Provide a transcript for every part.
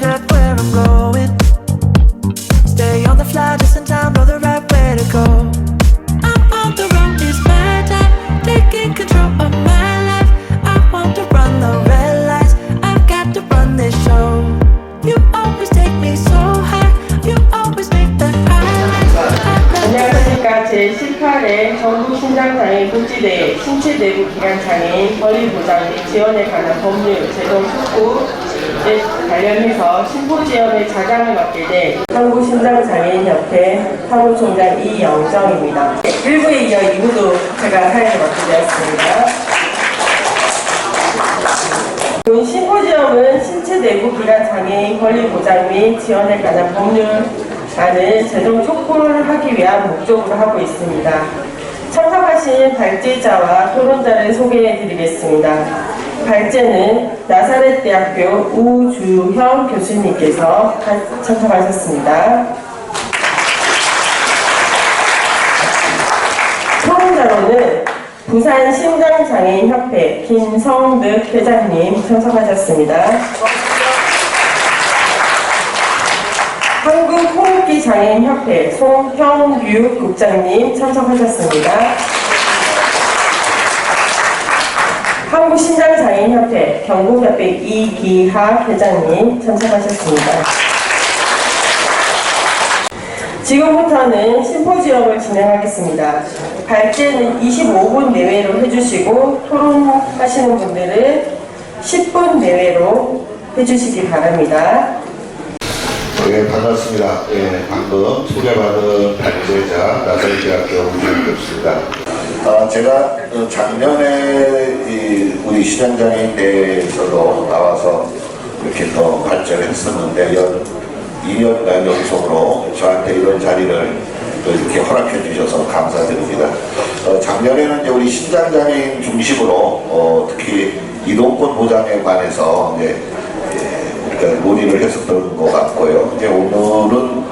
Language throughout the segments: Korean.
not where I'm going. Stay on the fly just in time, know the right way to go. I'm on the road, it's my time, taking control of my life. I want to run the red lights, I've got to run this show. You always take me so high, you always make the 안녕하십니까. 제18회 전국신장장애인 복지대회 신체 내부 기관 장애인 권리 보장 및 지원에 관한 법률 제정 촉구에 관련해서 심포지엄의 자장을 맡게 된 한국신장장애인협회 사무총장 이영정입니다. 1부에 이어 2부도 제가 사회를 맡게 되었습니다. 본 심포지엄은 신체 내부 기관 장애인 권리 보장 및 지원에 관한 법률안을 제정 촉구를 하기 위한 목적으로 하고 있습니다. 참석하신 발제자와 토론자를 소개해 드리겠습니다. 발제는 나사렛대학교 우주형 교수님께서 참석하셨습니다. 토론자로는 부산 심장장애인협회 김성득 회장님 참석하셨습니다. 한국호흡기장애인협회 송형규 국장님 참석하셨습니다. 한국신장장애인협회 경북협회 이기하 회장님 참석하셨습니다. 지금부터는 심포지엄을 진행하겠습니다. 발제는 25분 내외로 해주시고 토론하시는 분들은 10분 내외로 해주시기 바랍니다. 네, 반갑습니다. 네, 방금 소개받은 발제자 나사렛대학교 우주형 교수입니다. 제가 작년에 우리 시장장애인 대회에서도 나와서 이렇게 또 발제를 했었는데 2년간 연속으로 저한테 이런 자리를 또 이렇게 허락해 주셔서 감사드립니다. 작년에는 이제 우리 신장장애인 중심으로 특히 이동권 보장에 관해서 논의를 했었던 것 같고요. 이제 오늘은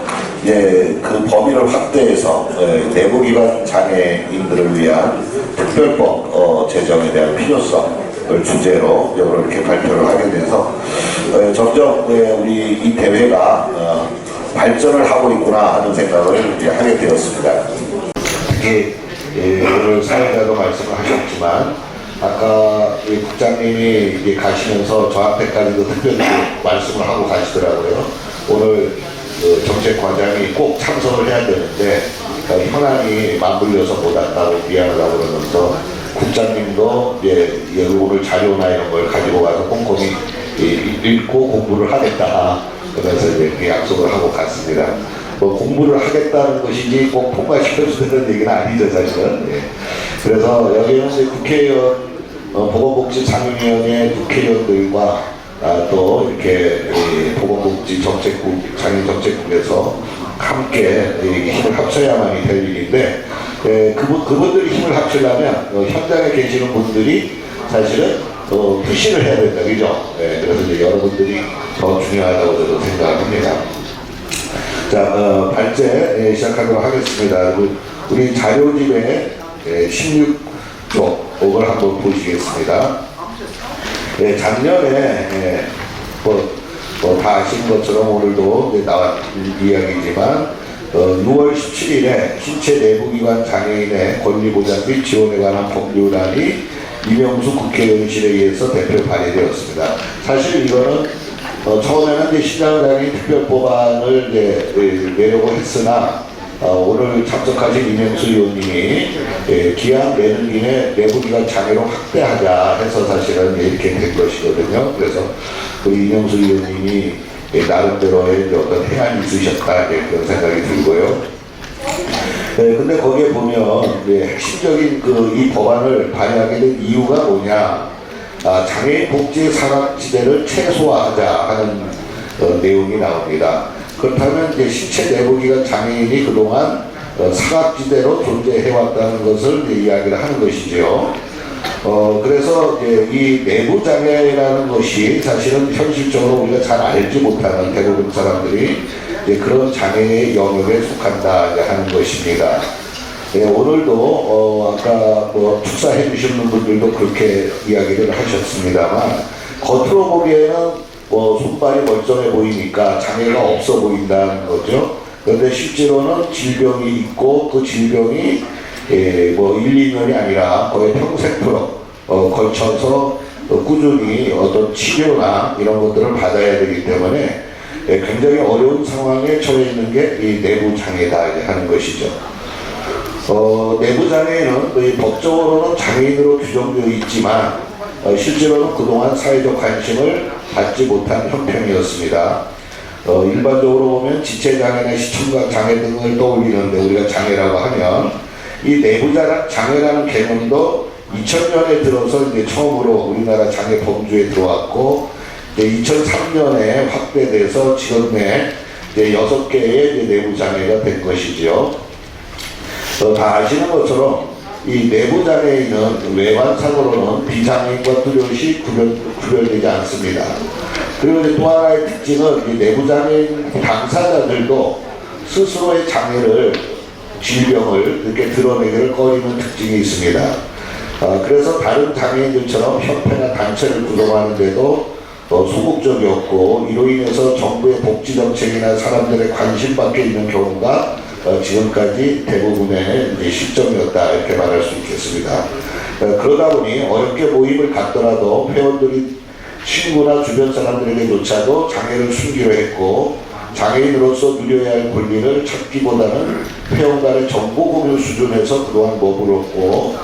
그 범위를 확대해서 내부기관 장애인들을 위한 특별법 제정에 대한 필요성을 주제로 이렇게 발표를 하게 돼서 점점 우리 이 대회가 발전을 하고 있구나 하는 생각을 이제 하게 되었습니다. 특히 오늘 사회자도 말씀을 하셨지만 아까 우리 국장님이 이제 가시면서 저한테까지도 특별히 말씀을 하고 가시더라고요. 오늘 정책과장이 꼭 참석을 해야 되는데 현안이 맞물려서 못 왔다고 미안하다고 그러면서 국장님도 오늘 자료나 이런 걸 가지고 가서 꼼꼼히 읽고 공부를 하겠다. 그래서 이렇게 약속을 하고 갔습니다. 뭐 공부를 하겠다는 것이지 꼭 통과시켜주는 얘기는 아니죠, 사실은. 그래서 여기는 이제 국회의원, 보건복지상임위원회 국회의원들과 또 이렇게 보건복지정책국, 장애인정책국에서 함께 힘을 합쳐야만이 될 일인데, 그분들이 힘을 합치려면 현장에 계시는 분들이 사실은 푸시를 해야 된다, 그죠? 그래서 이제 여러분들이 더 중요하다고 저도 생각을 합니다. 자, 발제 시작하도록 하겠습니다. 우리 자료집에 16쪽을 한번 보시겠습니다. 작년에 다 아시는 것처럼 오늘도 나왔 이야기지만 6월 17일에 신체 내부기관 장애인의 권리보장 및 지원에 관한 법률안이 이명수 국회의원실에 의해서 대표 발의되었습니다. 사실 이거는 처음에는 이제 신장장애인 특별법안을 내려고 했으나 오늘 참석하신 이명수 의원님이 기왕 내는 김에 내부기관 장애로 확대하자 해서 사실은 이렇게 된 것이거든요. 그래서 우리 이명수 의원님이 나름대로의 어떤 행안이 있으셨다 그런 생각이 들고요. 근데 거기에 보면 핵심적인 이 법안을 발의하게 된 이유가 뭐냐, 장애인 복지 사각지대를 최소화하자 하는 내용이 나옵니다. 그렇다면 이제 신체 내부기관 장애인이 그동안 사각지대로 존재해왔다는 것을 이야기를 하는 것이죠. 그래서 이제 이 내부 장애라는 것이 사실은 현실적으로 우리가 잘 알지 못하는 대부분 사람들이 그런 장애의 영역에 속한다 하는 것입니다. 오늘도 아까 축사해 주시는 분들도 그렇게 이야기를 하셨습니다만 겉으로 보기에는 손발이 멀쩡해 보이니까 장애가 없어 보인다는 거죠. 그런데 실제로는 질병이 있고 그 질병이 1, 2년이 아니라 거의 평생토록 걸쳐서 꾸준히 어떤 치료나 이런 것들을 받아야 되기 때문에 굉장히 어려운 상황에 처해 있는 게 이 내부 장애다 하는 것이죠. 내부 장애인은 법적으로는 장애인으로 규정되어 있지만 실제로는 그동안 사회적 관심을 받지 못한 형편이었습니다. 일반적으로 보면 지체장애나 시청각 장애 등을 떠올리는데 우리가 장애라고 하면 이 내부 장애라는 개념도 2000년에 들어서 이제 처음으로 우리나라 장애 범주에 들어왔고 2003년에 확대돼서 지금 내 6개의 내부 장애가 된 것이죠. 다 아시는 것처럼 이 내부 장애인은 외관상으로는 비장애인과 뚜렷이 구별되지 않습니다. 그리고 또 하나의 특징은 이 내부 장애인 당사자들도 스스로의 장애를, 질병을 이렇게 드러내기를 꺼리는 특징이 있습니다. 그래서 다른 장애인들처럼 협회나 단체를 구성하는데도 소극적이었고 이로 인해서 정부의 복지 정책이나 사람들의 관심밖에 있는 경우가 지금까지 대부분의 실정이었다 이렇게 말할 수 있겠습니다. 그러다 보니 어렵게 모임을 갖더라도 회원들이 친구나 주변 사람들에게조차도 장애를 숨기려 했고 장애인으로서 누려야 할 권리를 찾기보다는 회원 간의 정보 공유 수준에서 그동안 머물렀고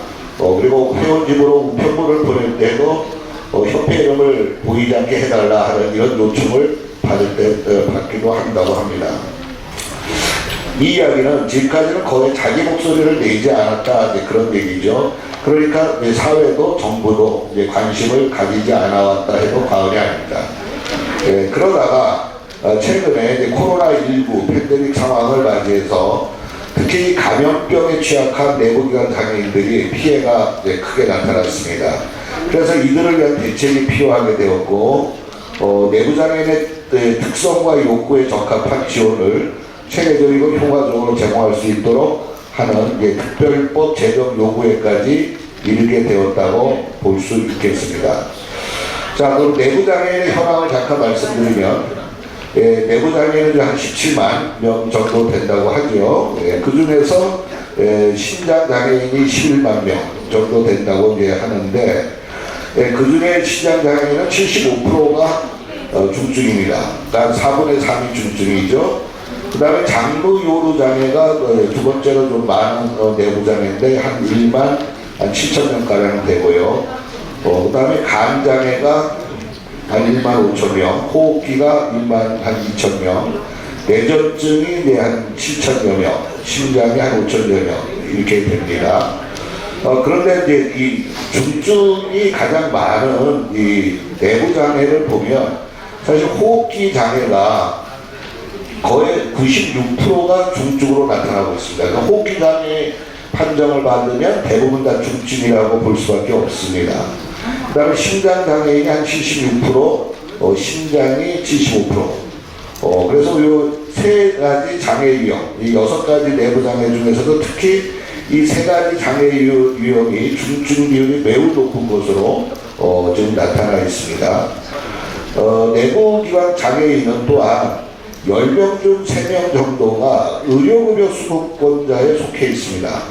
그리고 회원 집으로 우편물을 보낼 때도 협회 이름을 보이지 않게 해달라 하는 이런 요청을 받기도 한다고 합니다. 이 이야기는 지금까지는 거의 자기 목소리를 내지 않았다 그런 얘기죠. 그러니까 사회도 정부도 관심을 가지지 않아왔다 해도 과언이 아닙니다. 그러다가 최근에 코로나19 팬데믹 상황을 맞이해서 특히 감염병에 취약한 내부기관 장애인들이 피해가 크게 나타났습니다. 그래서 이들을 위한 대책이 필요하게 되었고 내부 장애인의 특성과 욕구에 적합한 지원을 체계적이고 효과적으로 제공할 수 있도록 하는 특별법 제정 요구에까지 이르게 되었다고 볼 수 있겠습니다. 자, 그럼 내부 장애인의 현황을 잠깐 말씀드리면 내부 장애인은 한 17만 명 정도 된다고 하죠. 그 중에서 신장 장애인이 11만 명 정도 된다고 하는데 그 중에 신장 장애인은 75%가 중증입니다. 그러니까 4분의 3이 중증이죠. 그 다음에 장부 요로 장애가 두 번째로 좀 많은 내부 장애인데 한 1만 7천 명가량 되고요. 그 다음에 간 장애가 한 1만 5천 명, 호흡기가 1만 한 2천 명, 뇌전증이 한 7천여 명, 심장이 한 5천여 명 이렇게 됩니다. 그런데 이제 이 중증이 가장 많은 이 내부 장애를 보면 사실 호흡기 장애가 거의 96%가 중증으로 나타나고 있습니다. 그러니까 호흡기 장애 판정을 받으면 대부분 다 중증이라고 볼 수밖에 없습니다. 그 다음에 심장 장애인이 한 76%, 심장이 75%. 그래서 이 세 가지 장애 유형, 이 6가지 내부 장애 중에서도 특히 이 세 가지 장애 유형이 중증 비율이 매우 높은 것으로 지금 나타나 있습니다. 내부기관 장애인은 또한 10명 중 3명 정도가 의료급여 수급권자에 속해 있습니다.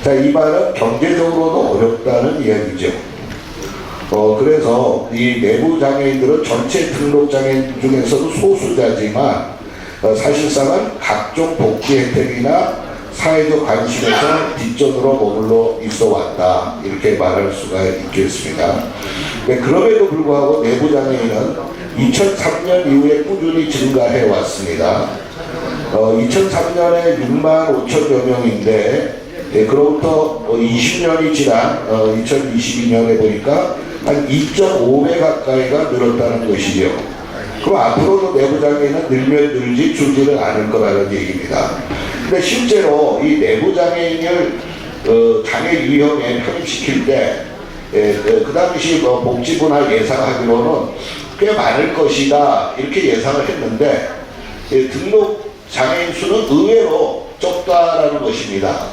자, 이 말은 경제적으로도 어렵다는 이야기죠. 그래서 이 내부 장애인들은 전체 등록 장애인 중에서도 소수자지만 사실상은 각종 복지 혜택이나 사회적 관심에서 뒷전으로 머물러 있어 왔다 이렇게 말할 수가 있겠습니다. 그럼에도 불구하고 내부 장애인은 2003년 이후에 꾸준히 증가해 왔습니다. 2003년에 6만 5천여 명인데 그로부터 20년이 지난 2022년에 보니까 한 2.5배 가까이가 늘었다는 것이죠. 그럼 앞으로도 내부 장애인은 늘면 늘지 줄지는 않을 거라는 얘기입니다. 근데 실제로 이 내부 장애인을 장애 유형에 편입시킬 때 그 당시 복지부나 예상하기로는 꽤 많을 것이다 이렇게 예상을 했는데 등록 장애인 수는 의외로 적다라는 것입니다.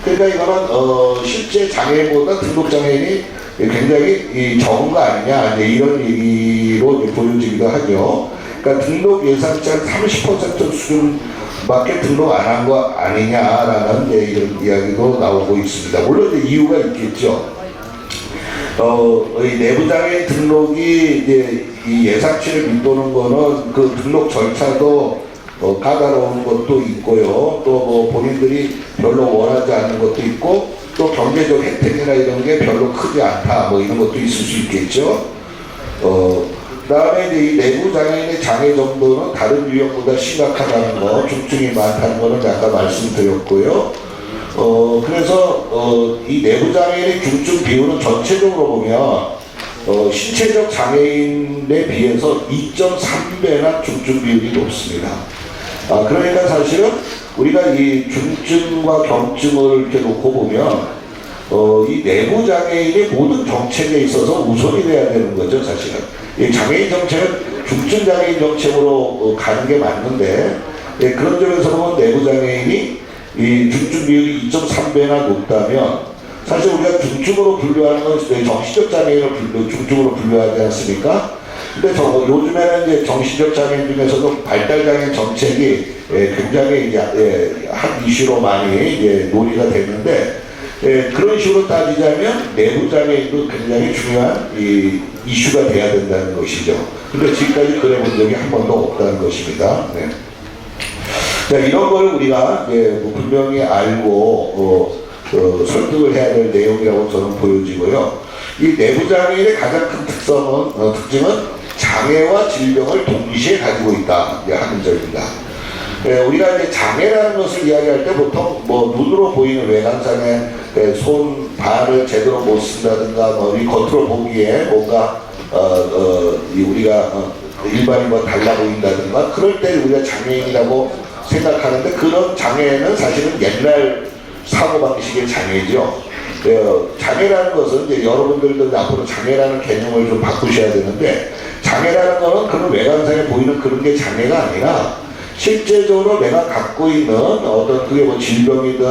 그러니까 이거는 실제 장애인보다 등록 장애인이 굉장히 적은 거 아니냐 이제 이런 얘기로 보여지기도 하죠. 그러니까 등록 예상치 한 30% 수준밖에 등록 안 한 거 아니냐라는 이런 이야기도 나오고 있습니다. 물론 이제 이유가 있겠죠. 이 내부장애인 등록이 이제 이 예상치를 밑도는 거는 그 등록 절차도 까다로운 것도 있고요. 또 뭐 본인들이 별로 원하지 않는 것도 있고 또 경제적 혜택이나 이런 게 별로 크지 않다 뭐 이런 것도 있을 수 있겠죠. 그다음에 이제 이 내부 장애인의 장애 정도는 다른 유형보다 심각하다는 거, 중증이 많다는 거는 아까 말씀드렸고요. 그래서 이 내부 장애인의 중증 비율은 전체적으로 보면 신체적 장애인에 비해서 2.3배나 중증 비율이 높습니다. 그러니까 사실은 우리가 이 중증과 경증을 이렇게 놓고 보면 이 내부 장애인의 모든 정책에 있어서 우선이 돼야 되는 거죠, 사실은. 이 장애인 정책은 중증 장애인 정책으로 가는 게 맞는데 그런 점에서 보면 내부 장애인이 이 중증 비율이 2.3배나 높다면 사실 우리가 중증으로 분류하는 건 정신적 장애인을 중증으로 분류하지 않습니까? 근데 요즘에는 이제 정신적 장애인 중에서도 발달 장애인 정책이 굉장히 한 이슈로 많이 논의가 되는데 그런 식으로 따지자면 내부 장애인도 굉장히 중요한 이슈가 돼야 된다는 것이죠. 근데 지금까지 그래 본 적이 한 번도 없다는 것입니다. 네. 자, 이런 걸 우리가 분명히 알고 설득을 해야 될 내용이라고 저는 보여지고요. 이 내부 장애인의 가장 큰 특징은 장애와 질병을 동시에 가지고 있다 하는 점입니다. 우리가 이제 장애라는 것을 이야기할 때 보통 뭐 눈으로 보이는 외관상의 손, 발을 제대로 못 쓴다든가 뭐 이 겉으로 보기에 뭔가 우리가 일반인과 달라 보인다든가 그럴 때 우리가 장애인이라고 생각하는데 그런 장애는 사실은 옛날 사고방식의 장애죠. 장애라는 것은 이제 여러분들도 앞으로 장애라는 개념을 좀 바꾸셔야 되는데 장애라는 것은 그런 외관상에 보이는 그런 게 장애가 아니라 실제적으로 내가 갖고 있는 어떤 그게 뭐 질병이든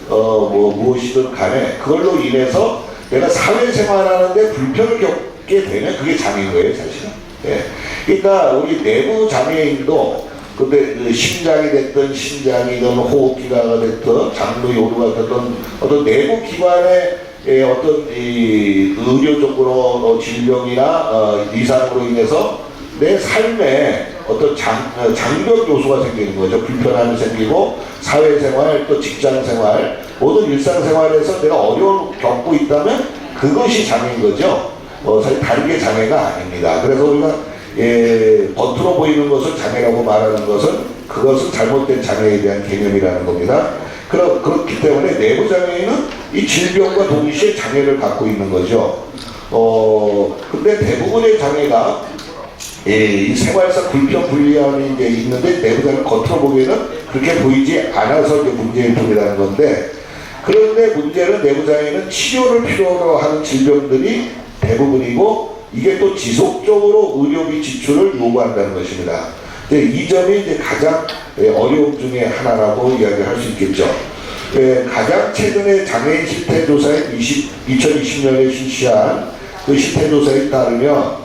뭐 무엇이든 간에 그걸로 인해서 내가 사회생활하는데 불편을 겪게 되면 그게 장애인 거예요, 사실은. 그러니까 우리 내부 장애인도 근데 그 심장이 됐든 신장이든 호흡기가 됐든 장로 요루가 됐든 어떤 내부 기관의 어떤 이 의료적으로 질병이나 이상으로 인해서 내 삶에 어떤 장벽 요소가 생기는 거죠. 불편함이 생기고 사회생활 또 직장생활 모든 일상생활에서 내가 어려움을 겪고 있다면 그것이 장애인 거죠. 사실 다른 게 장애가 아닙니다. 그래서 우리가 겉으로 보이는 것을 장애라고 말하는 것은 그것은 잘못된 장애에 대한 개념이라는 겁니다. 그렇기 때문에 내부 장애인은 이 질병과 동시에 장애를 갖고 있는 거죠. 근데 대부분의 장애가 이 생활상 불편 불리함이 이제 있는데 내부 장애는 겉으로 보기에는 그렇게 보이지 않아서 이제 문제일뿐이라는 건데 그런데 문제는 내부 장애는 치료를 필요로 하는 질병들이 대부분이고 이게 또 지속적으로 의료비 지출을 요구한다는 것입니다. 이 점이 이제 가장 어려움 중에 하나라고 이야기할 수 있겠죠. 가장 최근에 장애인 실태조사인 2020년에 실시한 그 실태조사에 따르면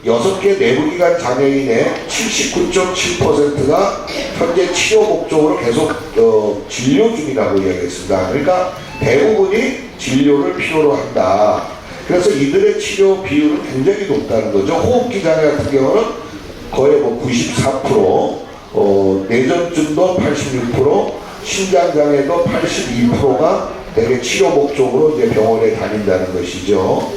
6개 내부기관 장애인의 79.7%가 현재 치료 목적으로 계속 진료 중이라고 이야기했습니다. 그러니까 대부분이 진료를 필요로 한다. 그래서 이들의 치료 비율은 굉장히 높다는 거죠. 호흡기 장애 같은 경우는 거의 뭐 94%, 뇌전증도 86%, 신장 장애도 82%가 대개 치료 목적으로 이제 병원에 다닌다는 것이죠.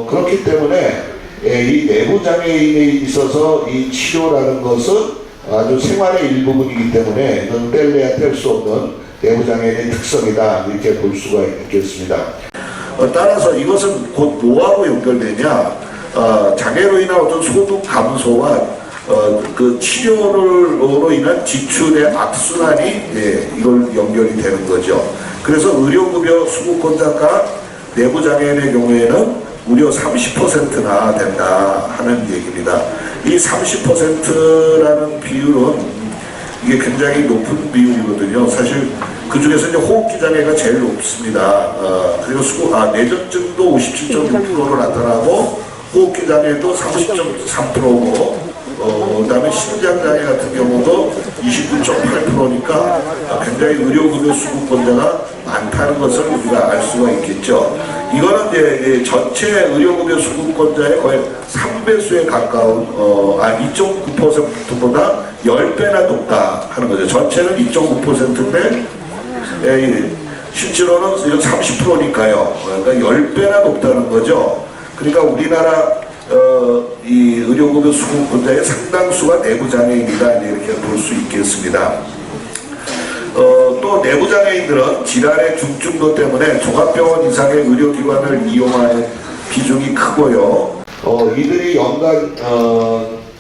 그렇기 때문에 이 내부 장애인에 있어서 이 치료라는 것은 아주 생활의 일부분이기 때문에 이건 뗄래야 뗄 수 없는 내부 장애인의 특성이다 이렇게 볼 수가 있겠습니다. 따라서 이것은 곧 뭐하고 연결되냐? 장애로 인한 어떤 소득 감소와 그 치료로 인한 지출의 악순환이 이걸 연결이 되는 거죠. 그래서 의료급여 수급권자가 내부 장애인의 경우에는 무려 30%나 된다 하는 얘기입니다. 이 30%라는 비율은 이게 굉장히 높은 비율이거든요. 사실 그 중에서 이제 호흡기 장애가 제일 높습니다. 그리고 뇌전증도 57.6%로 나타나고 호흡기 장애도 30.3%고 그다음에 심장장애 같은 경우도 29.8%니까 굉장히 의료급여 수급권자가 많다는 것을 우리가 알 수가 있겠죠. 이거는 이제 전체 의료급여 수급권자의 거의 3배수에 가까운 2.9%보다 10배나 높다 하는 거죠. 전체는 2.9%인데 실제로는 30%니까요. 그러니까 10배나 높다는 거죠. 그러니까 우리나라 이 의료급여 수급권자의 상당수가 내부장애인이다 이렇게 볼 수 있겠습니다. 또 내부장애인들은 질환의 중증도 때문에 종합병원 이상의 의료기관을 이용하는 비중이 크고요. 이들이 연간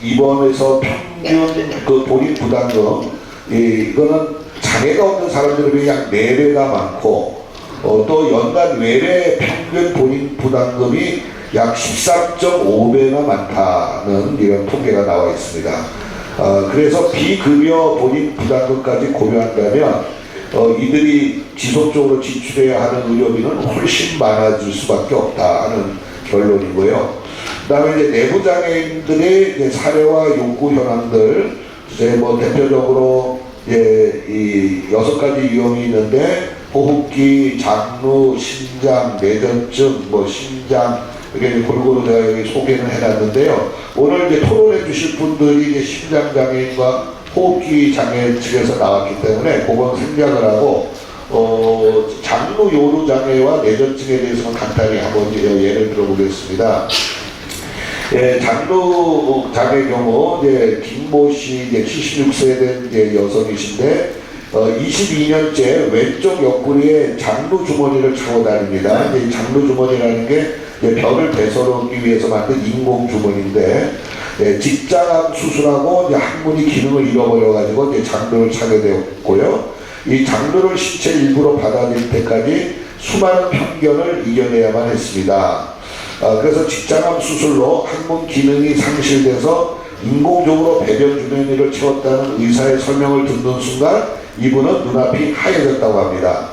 입원해서 평균 그 본인 부담금 이거는 장애가 없는 장애들에 비해 약 4배가 많고 또 연간 외래 평균 본인 부담금이 약 13.5배나 많다는 이런 통계가 나와 있습니다. 그래서 비급여 본인 부담금까지 고려한다면 이들이 지속적으로 지출해야 하는 의료비는 훨씬 많아질 수밖에 없다 하는 결론이고요. 그 다음에 이제 내부장애인들의 사례와 요구 현황들, 대표적으로 이 6가지 유형이 있는데 호흡기, 장루, 신장, 뇌전증, 심장 이렇게 골고루 제가 여기 소개는 해놨는데요. 오늘 이제 토론해 주실 분들이 이제 심장장애인과 호흡기 장애 측에서 나왔기 때문에 그건 생략을 하고 장루 요루 장애와 뇌전증에 대해서는 간단히 한번 예를 들어보겠습니다. 장루 장애 경우 김모 씨 76세 된 여성이신데 22년째 왼쪽 옆구리에 장루 주머니를 차고 다닙니다. 이 장루 주머니라는 게 벽을 배설하기 위해서 만든 인공 주머니인데 직장암 수술하고 항문이 기능을 잃어버려가지고 장루를 차게 되었고요. 이 장루를 신체 일부로 받아들일 때까지 수많은 편견을 이겨내야만 했습니다. 그래서 직장암 수술로 항문 기능이 상실돼서 인공적으로 배변 주머니를 채웠다는 의사의 설명을 듣는 순간 이분은 눈앞이 하얘졌다고 합니다.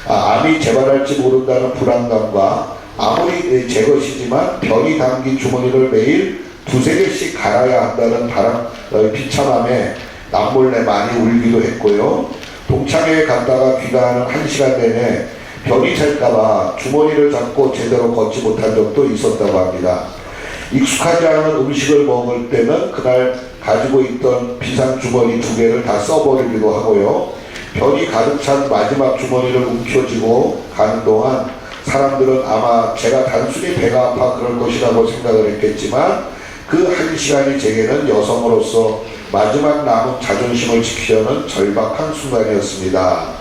암이 재발할지 모른다는 불안감과 아무리 제 것이지만 변이 담긴 주머니를 매일 2-3개씩 갈아야 한다는 비참함에 남몰래 많이 울기도 했고요. 동창회에 갔다가 귀가하는 1시간 내내 변이 찰까봐 주머니를 잡고 제대로 걷지 못한 적도 있었다고 합니다. 익숙하지 않은 음식을 먹을 때는 그날 가지고 있던 비상 주머니 2개를 다 써버리기도 하고요. 변이 가득 찬 마지막 주머니를 움켜쥐고 가는 동안 사람들은 아마 제가 단순히 배가 아파 그럴 것이라고 생각을 했겠지만 그 1시간이 제게는 여성으로서 마지막 남은 자존심을 지키려는 절박한 순간이었습니다.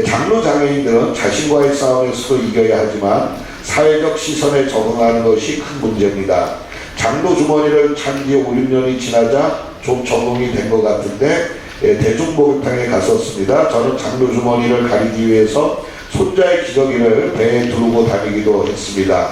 장루 장애인들은 자신과의 싸움에서도 이겨야 하지만 사회적 시선에 적응하는 것이 큰 문제입니다. 장루 주머니를 찬 지 5-6년이 지나자 좀 적응이 된 것 같은데 대중목욕탕에 갔었습니다. 저는 장루 주머니를 가리기 위해서 손자의 기저귀를 배에 두르고 다니기도 했습니다.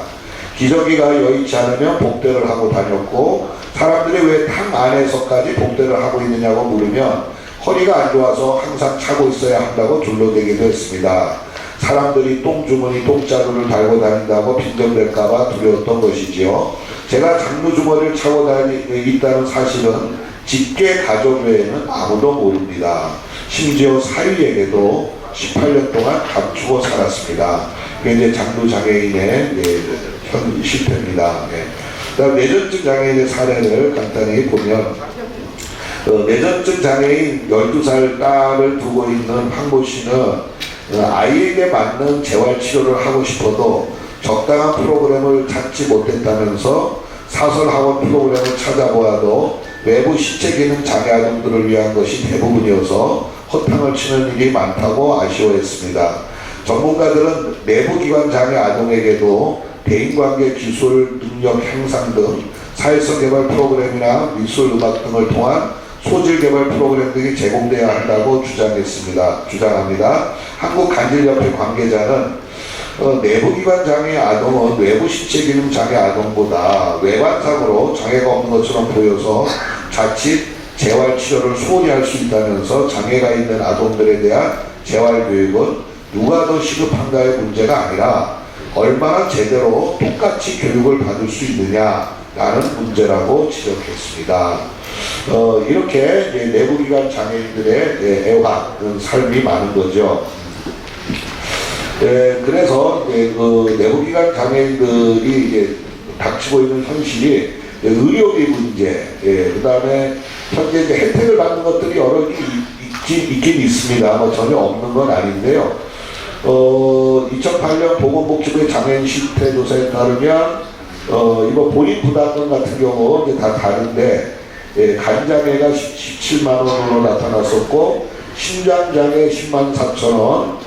기저귀가 여의치 않으면 복대를 하고 다녔고 사람들이 왜 탕 안에서까지 복대를 하고 있느냐고 물으면 허리가 안 좋아서 항상 차고 있어야 한다고 둘러대기도 했습니다. 사람들이 똥주머니, 똥자루를 달고 다닌다고 빈정될까봐 두려웠던 것이지요. 제가 장루 주머니를 차고 있다는 사실은 직계 가족 외에는 아무도 모릅니다. 심지어 사위에게도 18년 동안 감추고 살았습니다. 그게 이제 장루 장애인의 현 실태입니다. 그다음 뇌전증 장애인의 사례를 간단히 보면 뇌전증 장애인 12살 딸을 두고 있는 황모 씨는 아이에게 맞는 재활치료를 하고 싶어도 적당한 프로그램을 찾지 못했다면서 사설학원 프로그램을 찾아보아도 외부 신체기능 장애 아동들을 위한 것이 대부분이어서 허탕을 치는 일이 많다고 아쉬워했습니다. 전문가들은 내부기관 장애 아동에게도 대인관계 기술 능력 향상 등 사회성 개발 프로그램이나 미술 음악 등을 통한 소질 개발 프로그램 등이 제공돼야 한다고 주장합니다. 한국간질협회 관계자는 내부기관 장애 아동은 외부 신체기능 장애 아동보다 외관상으로 장애가 없는 것처럼 보여서 자칫 재활 치료를 소홀히 할 수 있다면서 장애가 있는 아동들에 대한 재활 교육은 누가 더 시급한가의 문제가 아니라 얼마나 제대로 똑같이 교육을 받을 수 있느냐라는 문제라고 지적했습니다. 이렇게 이제 내부기관 장애인들의 애환 삶이 많은 거죠. 그래서 그 내부기관 장애인들이 이제 닥치고 있는 현실이 의료비 문제, 그 다음에 현재 이제 혜택을 받는 것들이 여러 개 있긴 있습니다. 뭐 전혀 없는 건 아닌데요. 2008년 보건복지부의 장애인 실태조사에 따르면 이거 본인 부담금 같은 경우 이제 다 다른데 간장애가 17만 원으로 나타났었고 신장장애 10만 4천 원.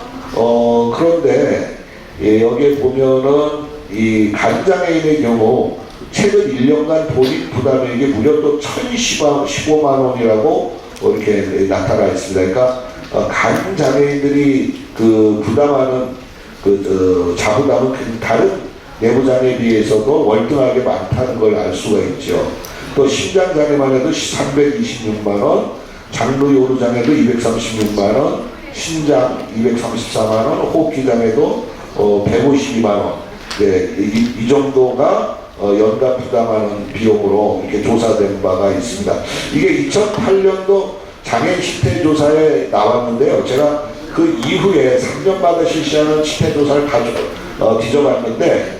그런데 여기에 보면은 이 간장애인의 경우 최근 1년간 본인 부담액이 무려 또 1,015만 원이라고 이렇게 나타나 있습니다. 그러니까 간 장애인들이 그 부담하는 그 자부담은 다른 내부 장애에 비해서도 월등하게 많다는 걸 알 수가 있죠. 또 심장 장애만 해도 326만 원, 장르 요로 장애도 236만 원, 신장 234만 원, 호흡기 장애도 152만 원. 네, 이 정도가 연간 부담하는 비용으로 이렇게 조사된 바가 있습니다. 이게 2008년도 장애인 실태조사에 나왔는데요. 제가 그 이후에 3년마다 실시하는 실태조사를 뒤져봤는데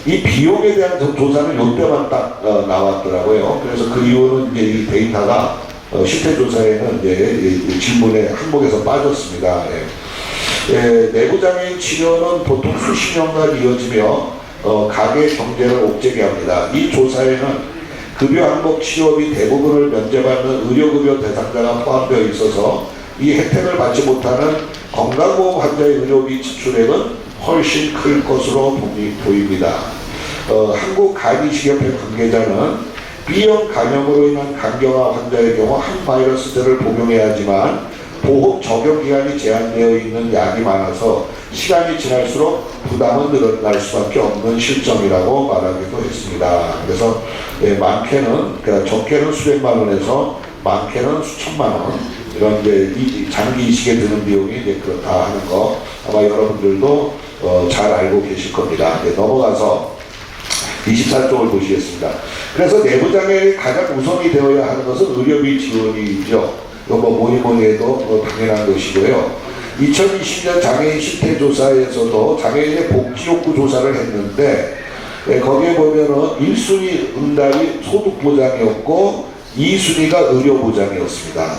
이 비용에 대한 조사는 이때만 딱 나왔더라고요. 그래서 그 이후는 이제 이 데이터가 실태조사에는 이제 질문의 항목에서 빠졌습니다. 내부장애인 치료는 보통 수십 년간 이어지며 가계 경제를 옥죄게 합니다. 이 조사에는 급여 항목 치료비 대부분을 면제받는 의료급여 대상자가 포함되어 있어서 이 혜택을 받지 못하는 건강보험 환자의 의료비 지출액은 훨씬 클 것으로 보입니다. 한국간이식협회 관계자는 B형 감염으로 인한 간경화 환자의 경우 항바이러스제를 복용해야 하지만 보험 적용 기간이 제한되어 있는 약이 많아서 시간이 지날수록 부담은 늘어날 수밖에 없는 실정이라고 말하기도 했습니다. 그래서 많게는, 그러니까 적게는 수백만 원에서 많게는 수천만 원, 이런 이제 장기 이식에 드는 비용이 이제 그렇다 하는 거 아마 여러분들도 잘 알고 계실 겁니다. 넘어가서 24쪽을 보시겠습니다. 그래서 내부장애에 가장 우선이 되어야 하는 것은 의료비 지원이죠. 이거 뭐 뭐니 해도 당연한 것이고요. 2020년 장애인 실태조사에서도 장애인의 복지욕구 조사를 했는데 거기에 보면은 1순위 응답이 소득보장이었고 2순위가 의료보장이었습니다.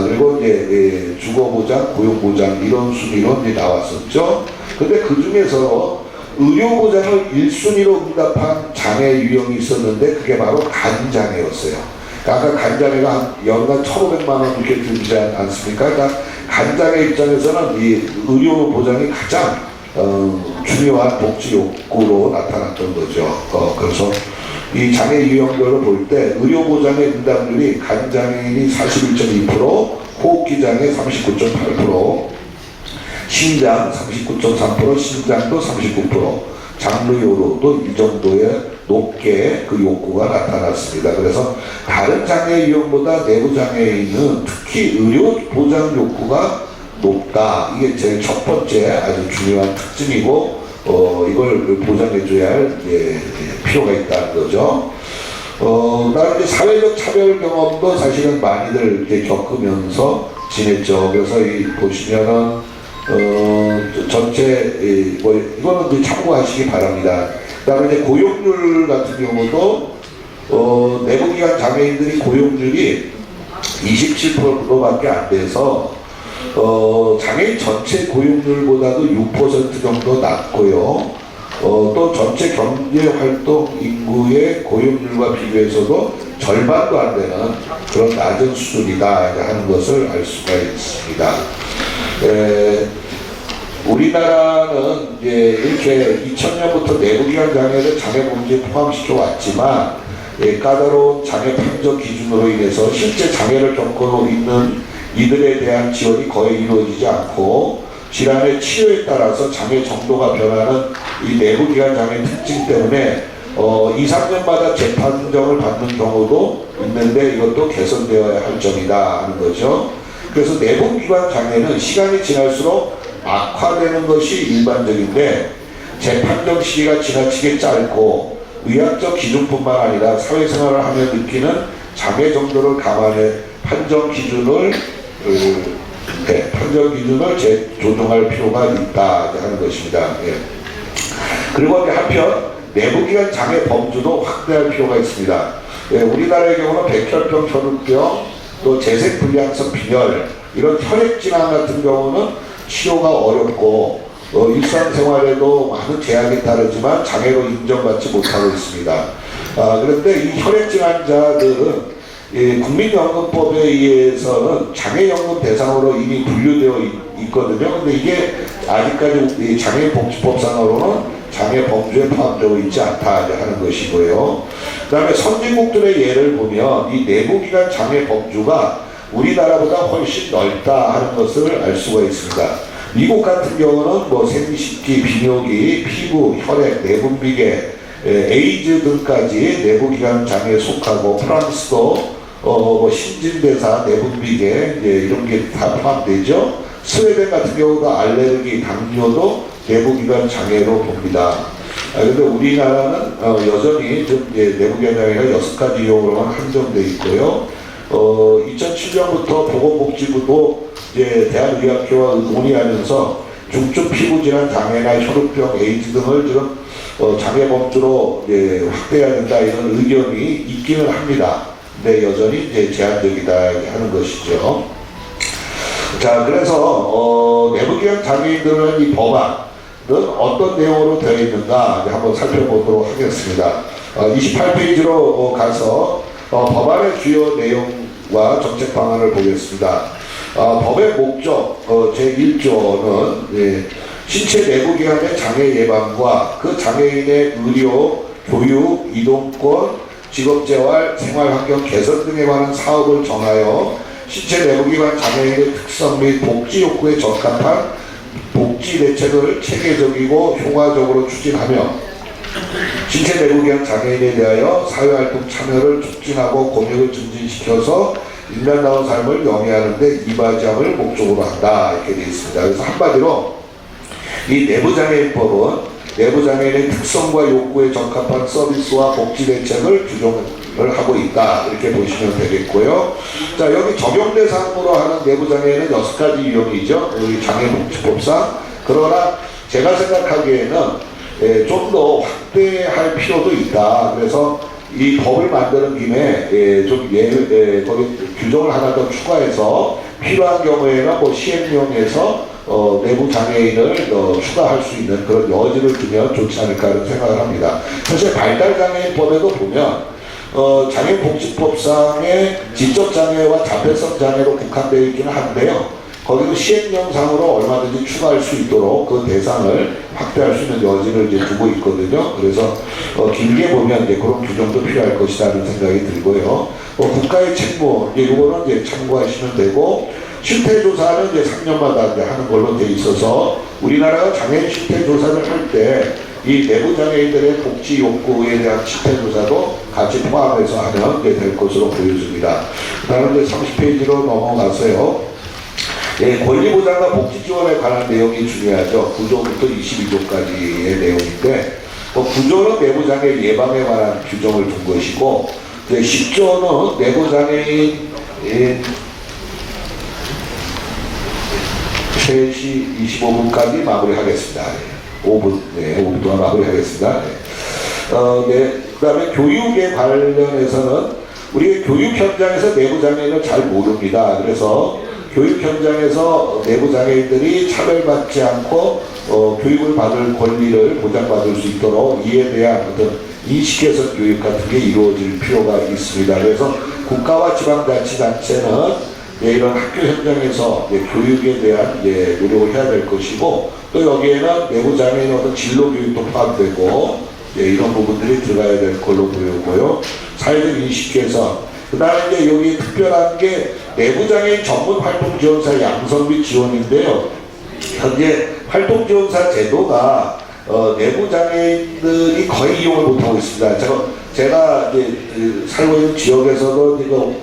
그리고 이제 주거보장, 고용보장 이런 순위로 이제 나왔었죠. 근데 그 중에서 의료보장을 1순위로 응답한 장애 유형이 있었는데 그게 바로 간장애였어요. 아까 간장애가 한 연간 1,500만 원 이렇게 들지 않습니까? 그러니까 간장애 입장에서는 이 의료 보장이 가장 중요한 복지 욕구로 나타났던 거죠. 그래서 이 장애 유형별로 볼 때 의료 보장의 응답률이 간장애인이 41.2%, 호흡기 장애 39.8%, 신장 39.3%, 신장도 39%, 장르요로도 이 정도의 높게 그 욕구가 나타났습니다. 그래서 다른 장애 유형보다 내부 장애인은 특히 의료 보장 욕구가 높다. 이게 제일 첫 번째 아주 중요한 특징이고 이걸 보장해줘야 할 필요가 있다는 거죠. 그다음에 사회적 차별 경험도 사실은 많이들 겪으면서 지냈죠. 그래서 이 보시면은 전체 이거는 참고하시기 바랍니다. 그다음에 이제 고용률 같은 경우도 내부기관 장애인들이 고용률이 27%밖에 안 돼서 장애인 전체 고용률보다도 6% 정도 낮고요. 또 전체 경제활동 인구의 고용률과 비교해서도 절반도 안 되는 그런 낮은 수준이다 하는 것을 알 수가 있습니다. 우리나라는 이제 이렇게 2000년부터 내부기관 장애를 장애복지에 포함시켜 왔지만 까다로운 장애 판정 기준으로 인해서 실제 장애를 겪고 있는 이들에 대한 지원이 거의 이루어지지 않고 질환의 치료에 따라서 장애 정도가 변하는 이 내부기관 장애 특징 때문에 2, 3년마다 재판정을 받는 경우도 있는데 이것도 개선되어야 할 점이다 하는 거죠. 그래서 내분비관 장애는 시간이 지날수록 악화되는 것이 일반적인데 재판정 시기가 지나치게 짧고 의학적 기준뿐만 아니라 사회생활을 하며 느끼는 장애 정도를 감안해 판정 기준을 재조정할 필요가 있다 하는 것입니다. 예. 그리고 한편 내부기관 장애 범주도 확대할 필요가 있습니다. 예, 우리나라의 경우는 백혈병, 혈우병, 또 재생불량성 빈혈 이런 혈액질환 같은 경우는 치료가 어렵고 일상생활에도 많은 제약이 따르지만 장애로 인정받지 못하고 있습니다. 그런데 이 혈액질환자들은 국민연금법에 의해서는 장애연금 대상으로 이미 분류되어 있거든요. 근데 이게 아직까지 장애인복지법상으로는 장애 범주에 포함되어 있지 않다 하는 것이고요. 그 다음에 선진국들의 예를 보면 이 내부기관 장애 범주가 우리나라보다 훨씬 넓다 하는 것을 알 수가 있습니다. 미국 같은 경우는 뭐 생식기, 비뇨기, 피부, 혈액, 내분비계, 에이즈 등까지 내부기관 장애에 속하고 프랑스도 신진대사, 내분비계 이런 게 다 포함되죠. 스웨덴 같은 경우도 알레르기, 당뇨도 내부기관 장애로 봅니다. 그런데 우리나라는 여전히 좀 내부기관 장애가 6가지 이용으로만 한정되어 있고요. 2007년부터 보건복지부도 대한의학회와 논의하면서 중증 피부질환 장애나 혈우병, 에이즈 등을 지금 장애 범주로 확대해야 된다 이런 의견이 있기는 합니다. 근데 여전히 제한적이다 하는 것이죠. 자, 그래서 내부기관 장애인들은 이 법안은 어떤 내용으로 되어 있는가 한번 살펴보도록 하겠습니다. 28페이지로 가서 법안의 주요 내용과 정책 방안을 보겠습니다. 법의 목적 제1조는 신체 내부기관의 장애 예방과 그 장애인의 의료, 교육, 이동권, 직업재활, 생활환경 개선 등에 관한 사업을 정하여 신체 내부기관 장애인의 특성 및 복지 욕구에 적합한 복지 대책을 체계적이고 효과적으로 추진하며 신체 내부기관 장애인에 대하여 사회활동 참여를 촉진하고 권익을 증진시켜서 인간다운 삶을 영위하는 데 이바지함을 목적으로 한다 이렇게 되어 있습니다. 그래서 한마디로 이 내부장애인법은 내부장애인의 특성과 욕구에 적합한 서비스와 복지 대책을 규정을 하고 있다 이렇게 보시면 되겠고요. 자, 여기 적용 대상으로 하는 내부장애인은 6가지 유형이죠. 우리 장애복지법상. 그러나 제가 생각하기에는 좀 더 확대할 필요도 있다. 그래서 이 법을 만드는 김에 거기 규정을 하나 더 추가해서 필요한 경우에는 뭐 시행령에서 내부 장애인을 추가할 수 있는 그런 여지를 두면 좋지 않을까 하는 생각을 합니다. 사실 발달장애인법에도 보면 장애인복지법상의 지적장애와 자폐성 장애로 국한되어 있기는 한데요. 거기도 시행령상으로 얼마든지 추가할 수 있도록 그 대상을 확대할 수 있는 여지를 두고 있거든요. 그래서 길게 보면 그런 규정도 필요할 것이라는 생각이 들고요. 국가의 책무 이거는 참고하시면 되고 실태조사는 3년마다 하는 걸로 돼 있어서 우리나라가 장애인 실태조사를 할 때 이 내부 장애인들의 복지 욕구에 대한 실태조사도 같이 포함해서 하면 될 것으로 보여집니다. 다음 30페이지로 넘어가서요. 권리보장과 복지지원에 관한 내용이 중요하죠. 9조부터 22조까지의 내용인데 구조는 내부장애 예방에 관한 규정을 둔 것이고 10조는 내부장애인 3시 25분까지 마무리하겠습니다. 5분, 5분 동안 마무리하겠습니다. 그 다음에 교육에 관련해서는 우리 교육 현장에서 내부장애인을 잘 모릅니다. 그래서 교육 현장에서 내부장애인들이 차별받지 않고 교육을 받을 권리를 보장받을 수 있도록 이에 대한 어떤 인식개선 교육 같은 게 이루어질 필요가 있습니다. 그래서 국가와 지방자치단체는 이런 학교 현장에서 교육에 대한 노력을 해야 될 것이고 또 여기에는 내부장애인 어떤 진로교육도 포함되고 이런 부분들이 들어가야 될 걸로 보이고요. 사회적 인식개선 그 다음에 여기 특별한 게 내부장애인 전문 활동지원사 양성 및 지원인데요. 현재 활동지원사 제도가 내부 장애인들이 거의 이용을 못하고 있습니다. 제가 이제 살고 있는 지역에서도 이거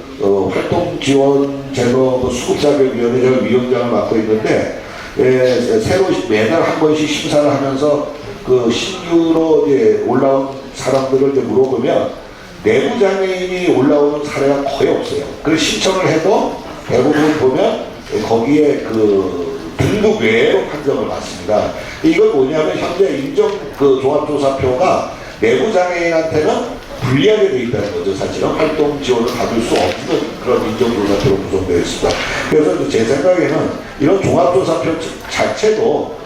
활동 지원 제도 수급자격위원회 제가 위원장을 맡고 있는데 새로 매달 한 번씩 심사를 하면서 그 신규로 이제 올라온 사람들을 이제 물어보면 내부 장애인이 올라오는 사례가 거의 없어요. 그래서 신청을 해도 대부분 보면 거기에 그 등급 외로 판정을 받습니다. 이건 뭐냐면 현재 인정 그 종합조사표가 내부 장애인한테는 불리하게 되어 있다는 거죠. 사실은 활동 지원을 받을 수 없는 그런 인정조사표로 구성되어 있습니다. 그래서 제 생각에는 이런 종합조사표 자체도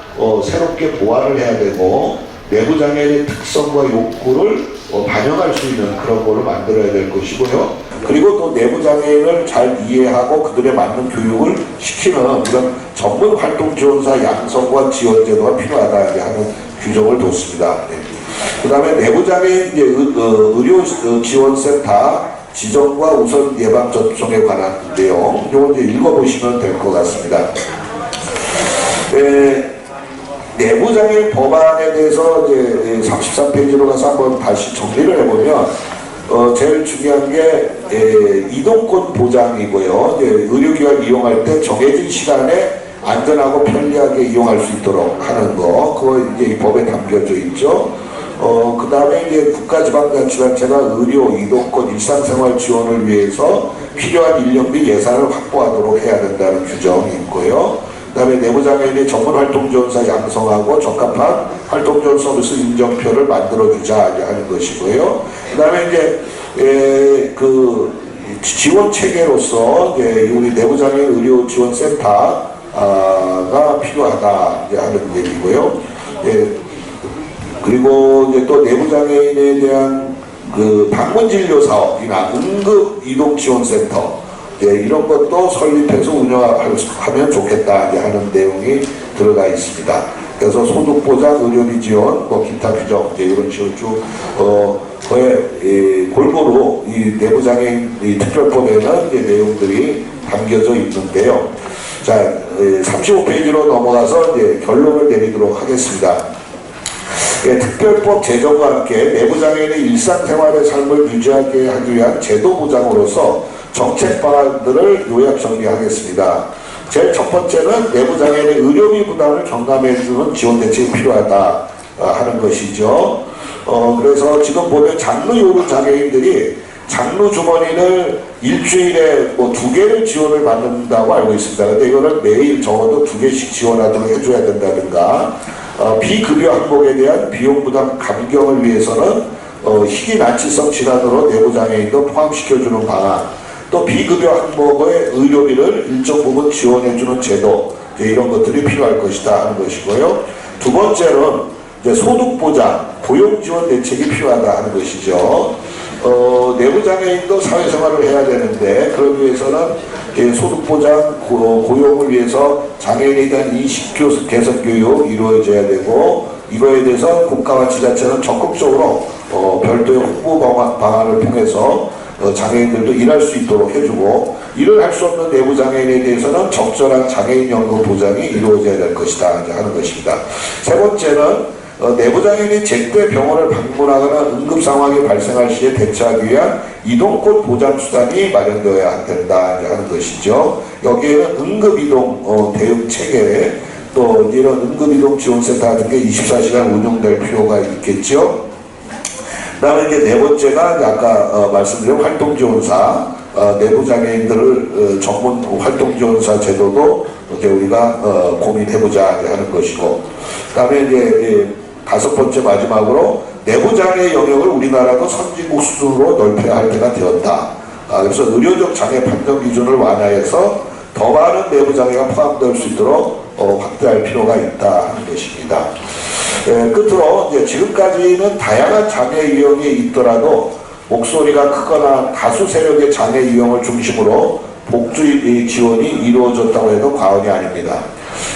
새롭게 보완을 해야 되고 내부 장애인의 특성과 욕구를 반영할 수 있는 그런 거를 만들어야 될 것이고요. 그리고 또 내부 장애인을 잘 이해하고 그들에 맞는 교육을 시키는 이런 전문 활동 지원사 양성과 지원 제도가 필요하다 하는 규정을 뒀습니다. 네. 그 다음에 내부장애인 의료 지원센터 지정과 우선 예방 접종에 관한 내용, 이거 이제 읽어보시면 될 것 같습니다. 내부장애인 법안에 대해서 이제 33페이지로 가서 한번 다시 정리를 해보면, 제일 중요한 게 이동권 보장이고요. 의료기관 이용할 때 정해진 시간에 안전하고 편리하게 이용할 수 있도록 하는 거, 그거 이제 이 법에 담겨져 있죠. 그 다음에 이제 국가지방자치단체가 의료, 이동권, 일상생활 지원을 위해서 필요한 인력 및 예산을 확보하도록 해야 된다는 규정이 있고요. 그 다음에 내부장애인의 전문활동지원사 양성하고 적합한 활동지원 서비스 인정표를 만들어주자 하는 것이고요. 그 다음에 이제 그 지원 체계로서 우리 내부장애인 의료지원센터가 필요하다 하는 얘기고요. 그리고 이제 또 내부장애인에 대한 그 방문진료 사업이나 응급이동지원센터 이런 것도 설립해서 운영하면 좋겠다 하는 내용이 들어가 있습니다. 그래서 소득보장, 의료비 지원, 기타 규정 이런 식으로 쭉 거의 골고루 이 내부장애인 이 특별법에는 내용들이 담겨져 있는데요. 자, 35페이지로 넘어가서 이제 결론을 내리도록 하겠습니다. 특별법 제정과 함께 내부장애인의 일상생활의 삶을 유지하게 하기 위한 제도 보장으로서 정책 방안들을 요약 정리하겠습니다. 제일 첫 번째는 내부장애인의 의료비 부담을 경감해주는 지원 대책이 필요하다 하는 것이죠. 그래서 지금 보면 장르요로 장애인들이 장루 주머니를 일주일에 2개를 지원을 받는다고 알고 있습니다. 근데 이거를 매일 적어도 2개씩 지원하도록 해줘야 된다든가, 비급여 항목에 대한 비용 부담 감경을 위해서는 희귀난치성 질환으로 내부장애인도 포함시켜주는 방안, 또 비급여 항목의 의료비를 일정 부분 지원해주는 제도, 이런 것들이 필요할 것이다 하는 것이고요. 두 번째는 이제 소득보장, 고용지원 대책이 필요하다 하는 것이죠. 내부장애인도 사회생활을 해야 되는데 그러기 위해서는 소득보장, 고용을 위해서 장애인에 대한 인식 개선 교육 이루어져야 되고, 이거에 대해서 국가와 지자체는 적극적으로 별도의 홍보 방안을 통해서 장애인들도 일할 수 있도록 해주고, 일을 할 수 없는 내부장애인에 대해서는 적절한 장애인연금 보장이 이루어져야 될 것이다 하는 것입니다. 세 번째는 내부장애인이 제때 병원을 방문하거나 응급 상황이 발생할 시에 대처하기 위한 이동권 보장 수단이 마련되어야 된다 하는 것이죠. 여기에는 응급이동 대응 체계, 또 이런 응급이동 지원센터 같은 게 24시간 운영될 필요가 있겠죠. 그 다음에 이제 네 번째가 아까 말씀드린 활동지원사, 내부장애인들을 전문 활동지원사 제도도 이제 우리가 고민해보자 하는 것이고, 그 다음에 이제 다섯 번째 마지막으로 내부장애 영역을 우리나라도 선진국 수준으로 넓혀야 할 때가 되었다. 그래서 의료적 장애 판정 기준을 완화해서 더 많은 내부장애가 포함될 수 있도록 확대할 필요가 있다 하는 것입니다. 끝으로 이제 지금까지는 다양한 장애 유형이 있더라도 목소리가 크거나 다수 세력의 장애 유형을 중심으로 복지 지원이 이루어졌다고 해도 과언이 아닙니다.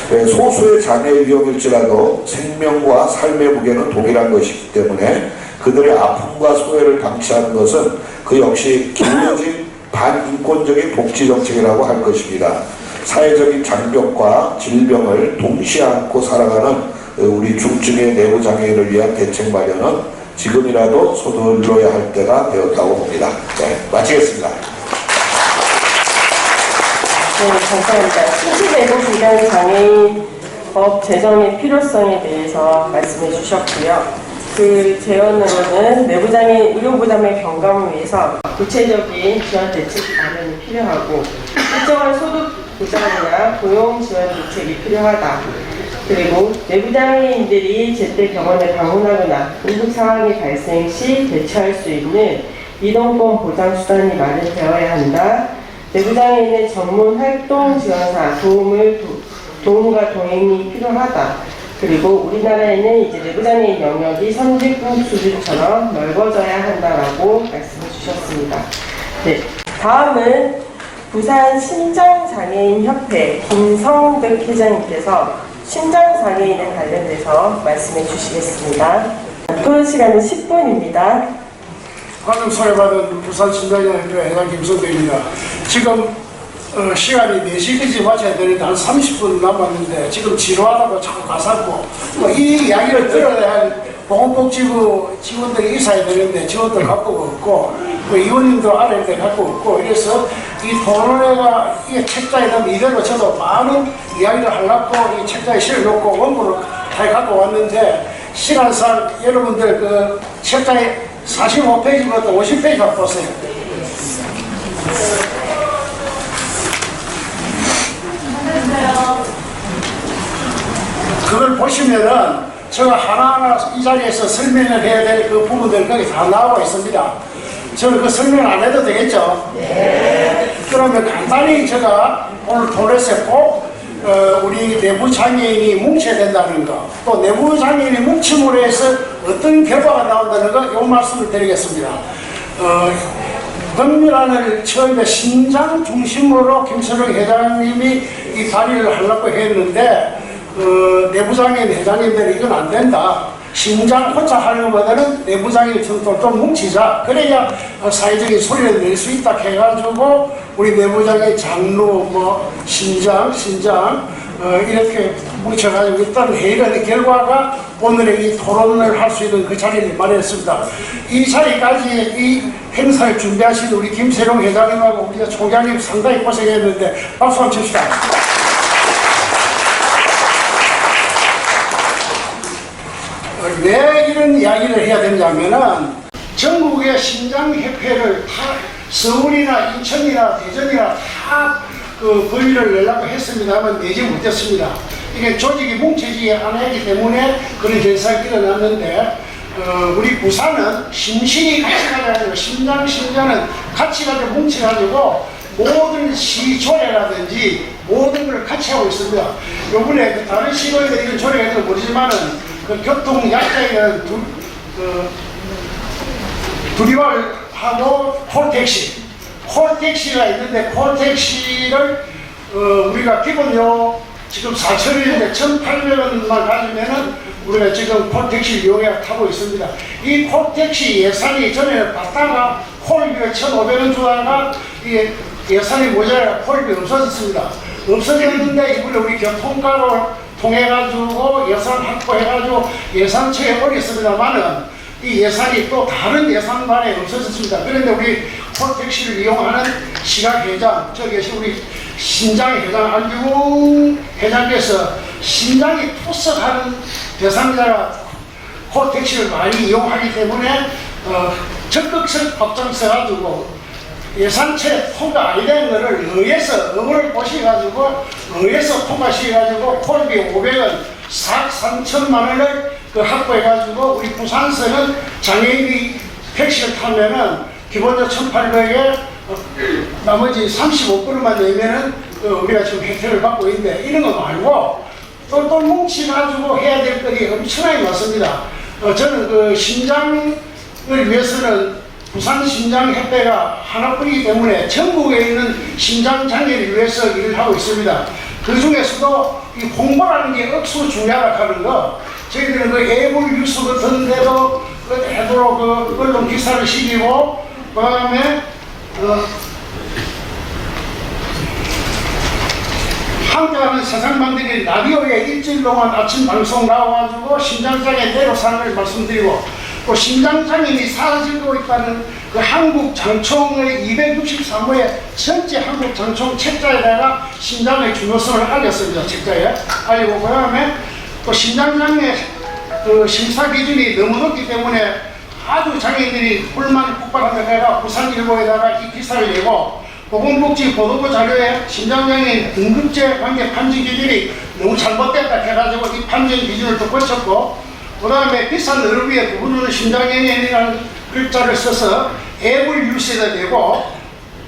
소수의 장애 유형일지라도 생명과 삶의 무게는 동일한 것이기 때문에 그들의 아픔과 소외를 방치하는 것은 그 역시 기울어진 반인권적인 복지 정책이라고 할 것입니다. 사회적인 장벽과 질병을 동시에 안고 살아가는 우리 중증의 내부 장애인을 위한 대책 마련은 지금이라도 서둘러야 할 때가 되었다고 봅니다. 네, 마치겠습니다. 네, 감사합니다. 신체 내부 기관 장애인 법 제정의 필요성에 대해서 말씀해 주셨고요. 그 재원으로는 내부장애인 의료부담의 경감을 위해서 구체적인 지원 대책 마련이 필요하고 일정한 소득 보장이나 고용 지원 대책이 필요하다. 그리고 내부장애인들이 제때 병원에 방문하거나 응급 상황이 발생 시 대처할 수 있는 이동권 보장 수단이 마련되어야 한다. 내부장애인의 전문 활동 지원사 도움과 동행이 필요하다. 그리고 우리나라에는 이제 내부장애인 영역이 선진국 수준처럼 넓어져야 한다라고 말씀해 주셨습니다. 네, 다음은 부산 심장장애인협회 김성득 회장님께서 심장장애인에 관련돼서 말씀해 주시겠습니다. 토론 시간은 10분입니다. 방금 소개받은 부산 심장장애인협회 회장 김성득입니다. 지금 시간이 4시까지 마쳐야 되는데 한 30분 남았는데 지금 지루하다고 자꾸 가사고 이 이야기를 들어야 할 보건복지부 직원들이 있어야 되는데 직원들 갖고 없고 의원님도 알아야 돼 갖고 없고 이래서 이 토론회가 이 책자에 넣으면 이대로 저도 많은 이야기를 하려고 이 책자에 실어놓고 원고를 다 갖고 왔는데 시간상 여러분들 그 책자에 45페이지부터 50페이지 갖고 보세요. 그걸 보시면은 제가 하나하나 이 자리에서 설명을 해야 될 그 부분들 거기 다 나와 있습니다. 저는 그 설명 안 해도 되겠죠? 네. 그러면 간단히 제가 오늘 토론에서 꼭 우리 내부 장애인이 뭉쳐야 된다는 거, 또 내부 장애인이 뭉침으로 해서 어떤 결과가 나온다는 거, 이 말씀을 드리겠습니다. 법률안을 처음에 심장 중심으로 김선욱 회장님이 이 발의를 하려고 했는데 내부장애인 회장님들이 이건 안 된다. 심장 혼자 하는 것보다는 내부장애인 좀 뭉치자. 그래야 사회적인 소리를 낼 수 있다 해가지고 우리 내부장애인 장로, 심장 이렇게 뭉쳐가지고 일단 회의의 결과가 오늘의 이 토론을 할 수 있는 그 자리를 마련했습니다. 이 자리까지 이 행사를 준비하신 우리 김세룡 회장님하고 우리가 총장님 상당히 고생했는데 박수 한번 칩시다. 왜 이런 이야기를 해야 되냐면은 전국의 심장협회를 다 서울이나 인천이나 대전이나 다 그 건의를 내려고 했습니다만 내지 못했습니다. 이게 조직이 뭉쳐지지 않았기 때문에 그런 현상이 일어났는데 우리 부산은 심신이 같이 가지고 심장은 같이 가지고 뭉쳐가지고 모든 시조례라든지 모든 걸 같이 하고 있습니다. 요번에 그 다른 시도에서 이런 조례가 있는지 모르지만은 그 교통약자에는 두리발하고 콜택시가 있는데 콜택시를 우리가 기본요 지금 4,000원인데 1,800원만 가지면은 우리가 지금 콜택시를 이용해 타고 있습니다. 이 콜택시 예산이 전에 받다가 콜비를 1,500원 주다가 이 예산이 모자라 콜비 없어졌습니다. 없어졌는데 이번에 우리 교통과를 통해가지고 예산 확보해가지고 예산처에 올렸습니다만은 이 예산이 또 다른 예산관에 없어졌습니다. 그런데 우리 콜택시를 이용하는 시각회장, 저기 우리 심장회장 안규웅 회장께서 심장이 투석하는 대상자가 콜택시를 많이 이용하기 때문에 적극적 앞장서가지고 예산처에 통과 안 되는 거를 의회에서 의원을 보셔가지고 의회에서 통과시켜가지고 콜비 500원, 싹 3천만 원을 확보해가지고 우리 부산서는 장애인이 택시를 타면은 기본적으로 1,800에 나머지 35%만 내면은 우리가 지금 혜택을 받고 있는데 이런 거 말고 또 뭉치가지고 해야 될 것이 엄청나게 많습니다. 저는 그 심장을 위해서는 부산 심장협회가 하나뿐이기 때문에 전국에 있는 심장장애를 위해서 일을 하고 있습니다. 그 중에서도 이 홍보라는 게 억수로 중요하다고 하는 거, 저희들은 그 애물 뉴스 같은 데도 해도록 그 언론 기사를 실리고, 그 다음에 왕자는 세상 만들기 라디오에 일주일 동안 아침 방송 나와가지고 심장장애 내로사항을 말씀드리고 또 심장장애인이 사라지고 있다는 그 한국 장총의 263호의 전체 한국 장총 책자에다가 심장의 중요성을 알렸습니다. 책자에 알리고 그 다음에 또 심장장애 그 심사 기준이 너무 높기 때문에 아주 장애인들이 불만이 폭발하다가 부산일보에다가 이 기사를 내고 보건복지 보도부 자료에 심장장애인 등급제 관계 판정 기준이 너무 잘못됐다 해가지고 이 판정 기준을 또 고쳤고 그 다음에 비싼 의료비에 부분으로 심장장애인이라는 글자를 써서 앱을 유시에다 내고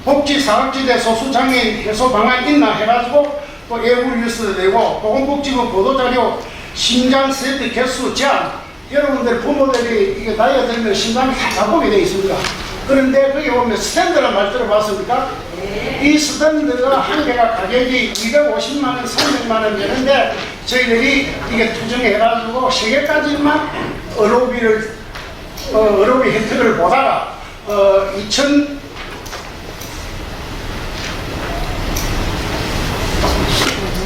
복지사각지대 소수장애인 해소 방안 있나 해가지고 또 앱을 유시에다 내고 보건복지부 보도자료 심장 세트 개수 제한 여러분들 부모들이 이게 나이가 들면 심장이 다 바꾸게 되어 있습니다. 그런데 거기 보면 스탠드란 말 들어봤습니까? 이 스탠드가 한 개가 가격이 250만원, 300만원 되는데 저희들이 이게 투정해가지고 3개까지만 의료비 혜택을 보다가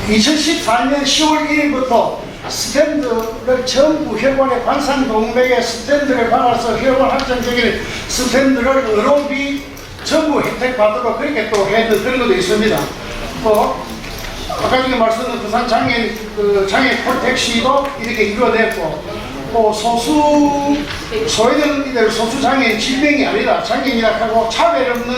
2014년 10월 1일부터 스탠드를 전부 혈관의 관상동맥에 스탠드를 박아서 혈관 확장적인 스탠드를 의료비 전부 혜택 받도록 그렇게 또 해도 그런 것도 있습니다. 또 아까 전에 말씀드린 부산 장애인 장애인 콜택시도 이렇게 이루어졌고 또 소외되는 이들 소수 장애인 질병이 아니라 장애인이라 하고 차별 없는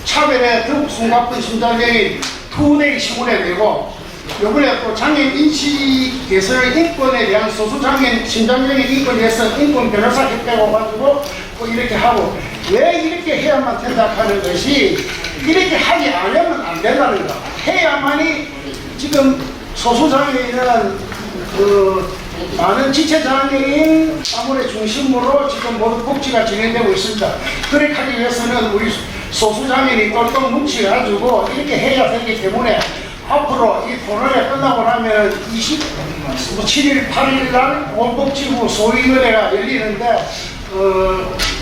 차별에 더욱 숨가쁜 심장장애인 투데이 시골에 내고 요번에 또 장애인 인식 개선 인권에 대한 소수장애인 심장장애인 인권에서 인권 변호사 협회가 가지고 또 이렇게 하고 왜 이렇게 해야만 된다 하는 것이 이렇게 하지 않으면 안 된다는 거 해야만이 지금 소수장애인은 많은 지체장애인 아무래 중심으로 지금 모든 복지가 진행되고 있습니다. 그렇게 하기 위해서는 우리 소수장애인이 똘똘 뭉쳐가지고 이렇게 해야 되기 때문에 앞으로 이 코로나 끝나고 나면 7일, 8일 날 보건복지부 소위원회가 열리는데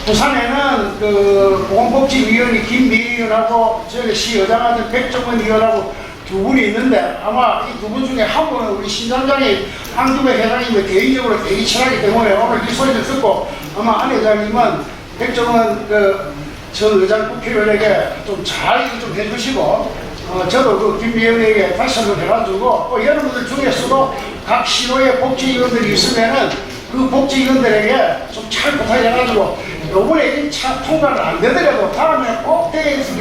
부산에는 그 보건복지위원이 김미희원하고 저희 시의장하던 백종원 위원하고 두 분이 있는데 아마 이 두 분 중에 한 분은 우리 신장장이 한두배 회장님이 개인적으로 되게 친하기 때문에 오늘 이 소리를 듣고 아마 안 회장님은 백종원 전 의장 국회의원에게 좀 잘 좀 해주시고 저도 그 김미영에게 다시 한번 해가지고 또 여러분들 중에서도 각 시도의 복지위원들이 있으면은 그 복지위원들에게 좀 잘 부탁해가지고 요번에 1차 통과를 안 되더라도 다음에 꼭 대해서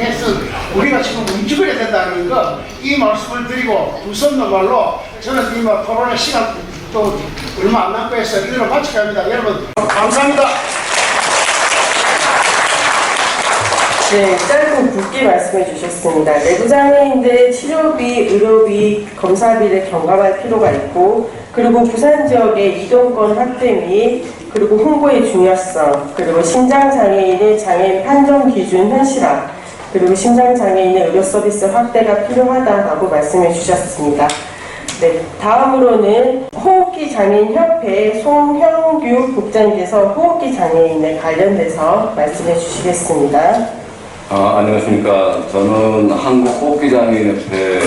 우리가 지금 움직여야 된다는 거 이 말씀을 드리고 우선 말로 저는 이 코로나 시간 또 얼마 안 남고 해서 이대로 마치게 합니다. 여러분 감사합니다. 네, 짧고 굵게 말씀해 주셨습니다. 내부장애인들의 치료비, 의료비, 검사비를 경감할 필요가 있고 그리고 부산 지역의 이동권 확대 및 그리고 홍보의 중요성 그리고 심장장애인의 장애인 판정 기준 현실화 그리고 심장장애인의 의료 서비스 확대가 필요하다라고 말씀해 주셨습니다. 네, 다음으로는 호흡기 장애인 협회 송형규 국장님께서 호흡기 장애인에 관련돼서 말씀해 주시겠습니다. 안녕하십니까. 저는 한국호흡기장애인협회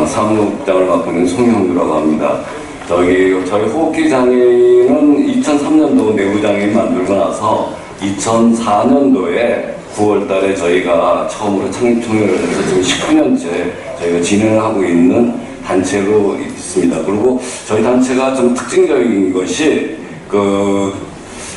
사무국장을 맡고 있는 송형규라고 합니다. 저희 호흡기장애인은 2003년도 내부장애인 만들고 나서 2004년도에 9월 달에 저희가 처음으로 창립총회를 해서 지금 19년째 저희가 진행을 하고 있는 단체로 있습니다. 그리고 저희 단체가 좀 특징적인 것이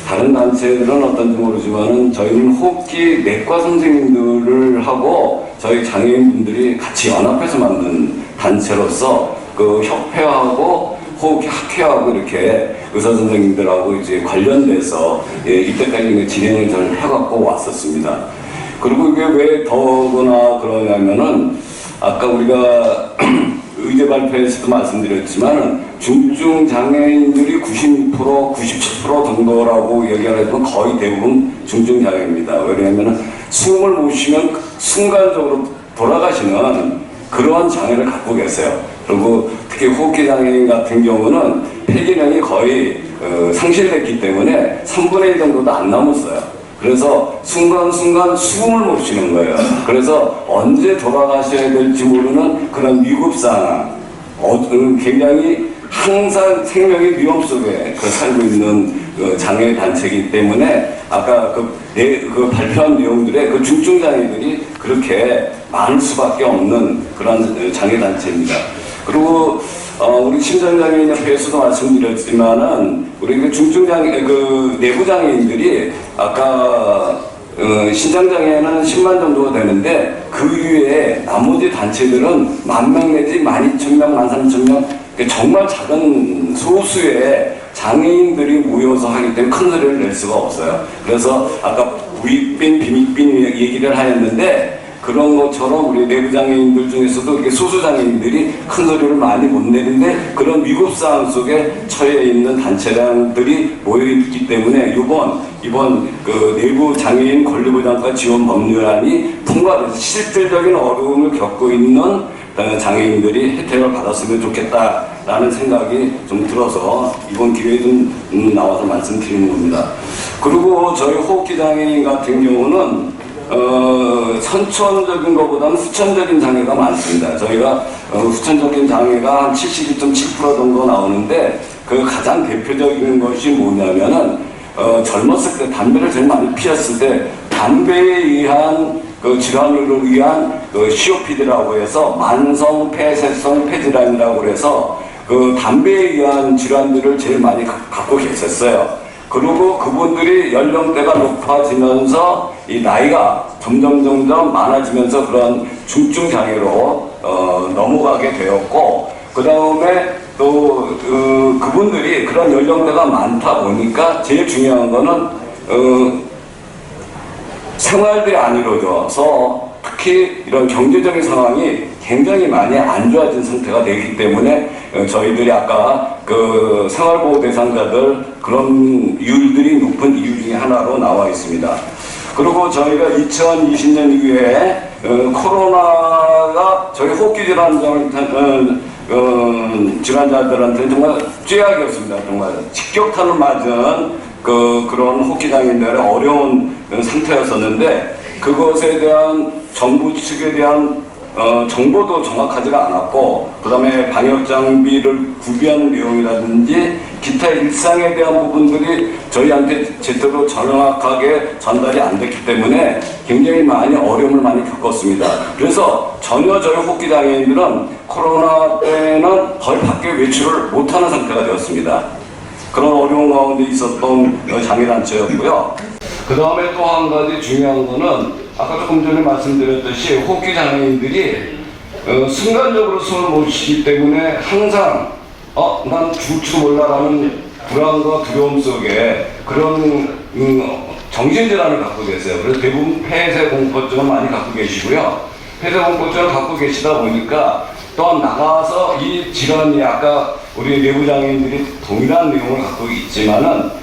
다른 단체들은 어떤지 모르지만은 저희는 호흡기 내과 선생님들을 하고 저희 장애인분들이 같이 연합해서 만든 단체로서 그 협회하고 호흡기 학회하고 이렇게 의사 선생님들하고 이제 관련돼서 이때까지 진행을 잘 해갖고 왔었습니다. 그리고 이게 왜 더구나 그러냐면은 아까 우리가 의제 발표에서도 말씀드렸지만은 중증 장애인들이 96%, 97% 정도라고 얘기하지만 거의 대부분 중증 장애입니다. 왜냐하면 숨을 못 쉬면 순간적으로 돌아가시는 그러한 장애를 갖고 계세요. 그리고 특히 호흡기 장애인 같은 경우는 폐기능이 거의 상실됐기 때문에 3분의 1 정도도 안 남았어요. 그래서 순간순간 숨을 못 쉬는 거예요. 그래서 언제 돌아가셔야 될지 모르는 그런 위급 상황, 굉장히 항상 생명의 위험 속에 살고 있는 장애 단체이기 때문에 아까 그 발표한 내용들의 그 중증 장애들이 그렇게 많을 수밖에 없는 그런 장애 단체입니다. 그리고 우리 심장장애인협회에서도 말씀드렸지만은 우리 그 중증 장애 그 내부 장애인들이 아까 신장장애는 10만 정도가 되는데 그 이외에 나머지 단체들은 10,000명 내지 12,000명, 13,000명 정말 작은 소수의 장애인들이 모여서 하기 때문에 큰 소리를 낼 수가 없어요. 그래서 아까 부익빈, 비익빈 얘기를 하였는데 그런 것처럼 우리 내부 장애인들 중에서도 이렇게 소수 장애인들이 큰 소리를 많이 못 내는데 그런 위급 상황 속에 처해 있는 단체장들이 모여 있기 때문에 이번 그 내부 장애인 권리보장과 지원 법률안이 통과돼서 실질적인 어려움을 겪고 있는 장애인들이 혜택을 받았으면 좋겠다라는 생각이 좀 들어서 이번 기회에 좀 나와서 말씀드리는 겁니다. 그리고 저희 호흡기 장애인 같은 경우는 선천적인 것보다는 후천적인 장애가 많습니다. 저희가 후천적인 장애가 한 72.7% 정도 나오는데 그 가장 대표적인 것이 뭐냐면은 젊었을 때 담배를 제일 많이 피웠을 때 담배에 의한 그 질환으로 의한 그 COPD라고 해서 만성 폐쇄성 폐질환이라고 해서 그 담배에 의한 질환들을 제일 많이 갖고 계셨어요. 그리고 그분들이 연령대가 높아지면서 이 나이가 점점 많아지면서 그런 중증 장애로 넘어가게 되었고 그 다음에 또 그분들이 그런 연령대가 많다 보니까 제일 중요한 거는 생활들이 안 이루어져서 특히 이런 경제적인 상황이 굉장히 많이 안 좋아진 상태가 되기 때문에 저희들이 아까 그 생활보호 대상자들 그런 이율들이 높은 이유 중에 하나로 나와 있습니다. 그리고 저희가 2020년 이후에 코로나가 저희 호흡기 질환자들한테는 정말 쫒약이었습니다. 정말 직격탄을 맞은 그런 호흡기 장애인들의 어려운 상태였었는데 그것에 대한 정부 측에 대한 정보도 정확하지가 않았고 그 다음에 방역 장비를 구비하는 내용이라든지 기타 일상에 대한 부분들이 저희한테 제대로 정확하게 전달이 안 됐기 때문에 굉장히 많이 어려움을 많이 겪었습니다. 그래서 전혀 저희 호흡기 장애인들은 코로나 때는 거의 밖에 외출을 못하는 상태가 되었습니다. 그런 어려운 가운데 있었던 장애단체였고요. 그 다음에 또 한 가지 중요한 거는 아까 조금 전에 말씀드렸듯이 호흡기 장애인들이 순간적으로 숨을 못 쉬기 때문에 항상 난 죽을지도 몰라라는 불안과 두려움 속에 그런 정신질환을 갖고 계세요. 그래서 대부분 폐쇄공포증을 많이 갖고 계시고요. 폐쇄공포증을 갖고 계시다 보니까 또한 나가서 이 질환이 아까 우리 내부장애인들이 동일한 내용을 갖고 있지만은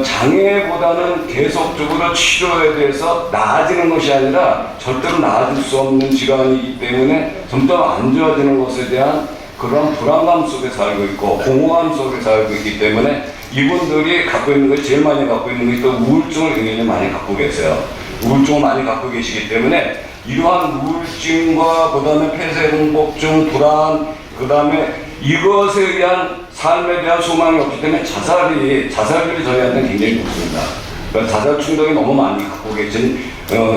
장애보다는 계속적으로 치료에 대해서 나아지는 것이 아니라 절대로 나아질 수 없는 질환이기 때문에 점점 안 좋아지는 것에 대한 그런 불안감 속에 살고 있고 공허함 속에 살고 있기 때문에 이분들이 갖고 있는 것 제일 많이 갖고 있는 것이 또 우울증을 굉장히 많이 갖고 계세요. 우울증을 많이 갖고 계시기 때문에 이러한 우울증과 그다음에 폐쇄공포증, 불안, 그다음에 이것에 의한 삶에 대한 소망이 없기 때문에 자살률이 저희한테는 굉장히 높습니다. 그러니까 자살 충동이 너무 많이 갖고 계신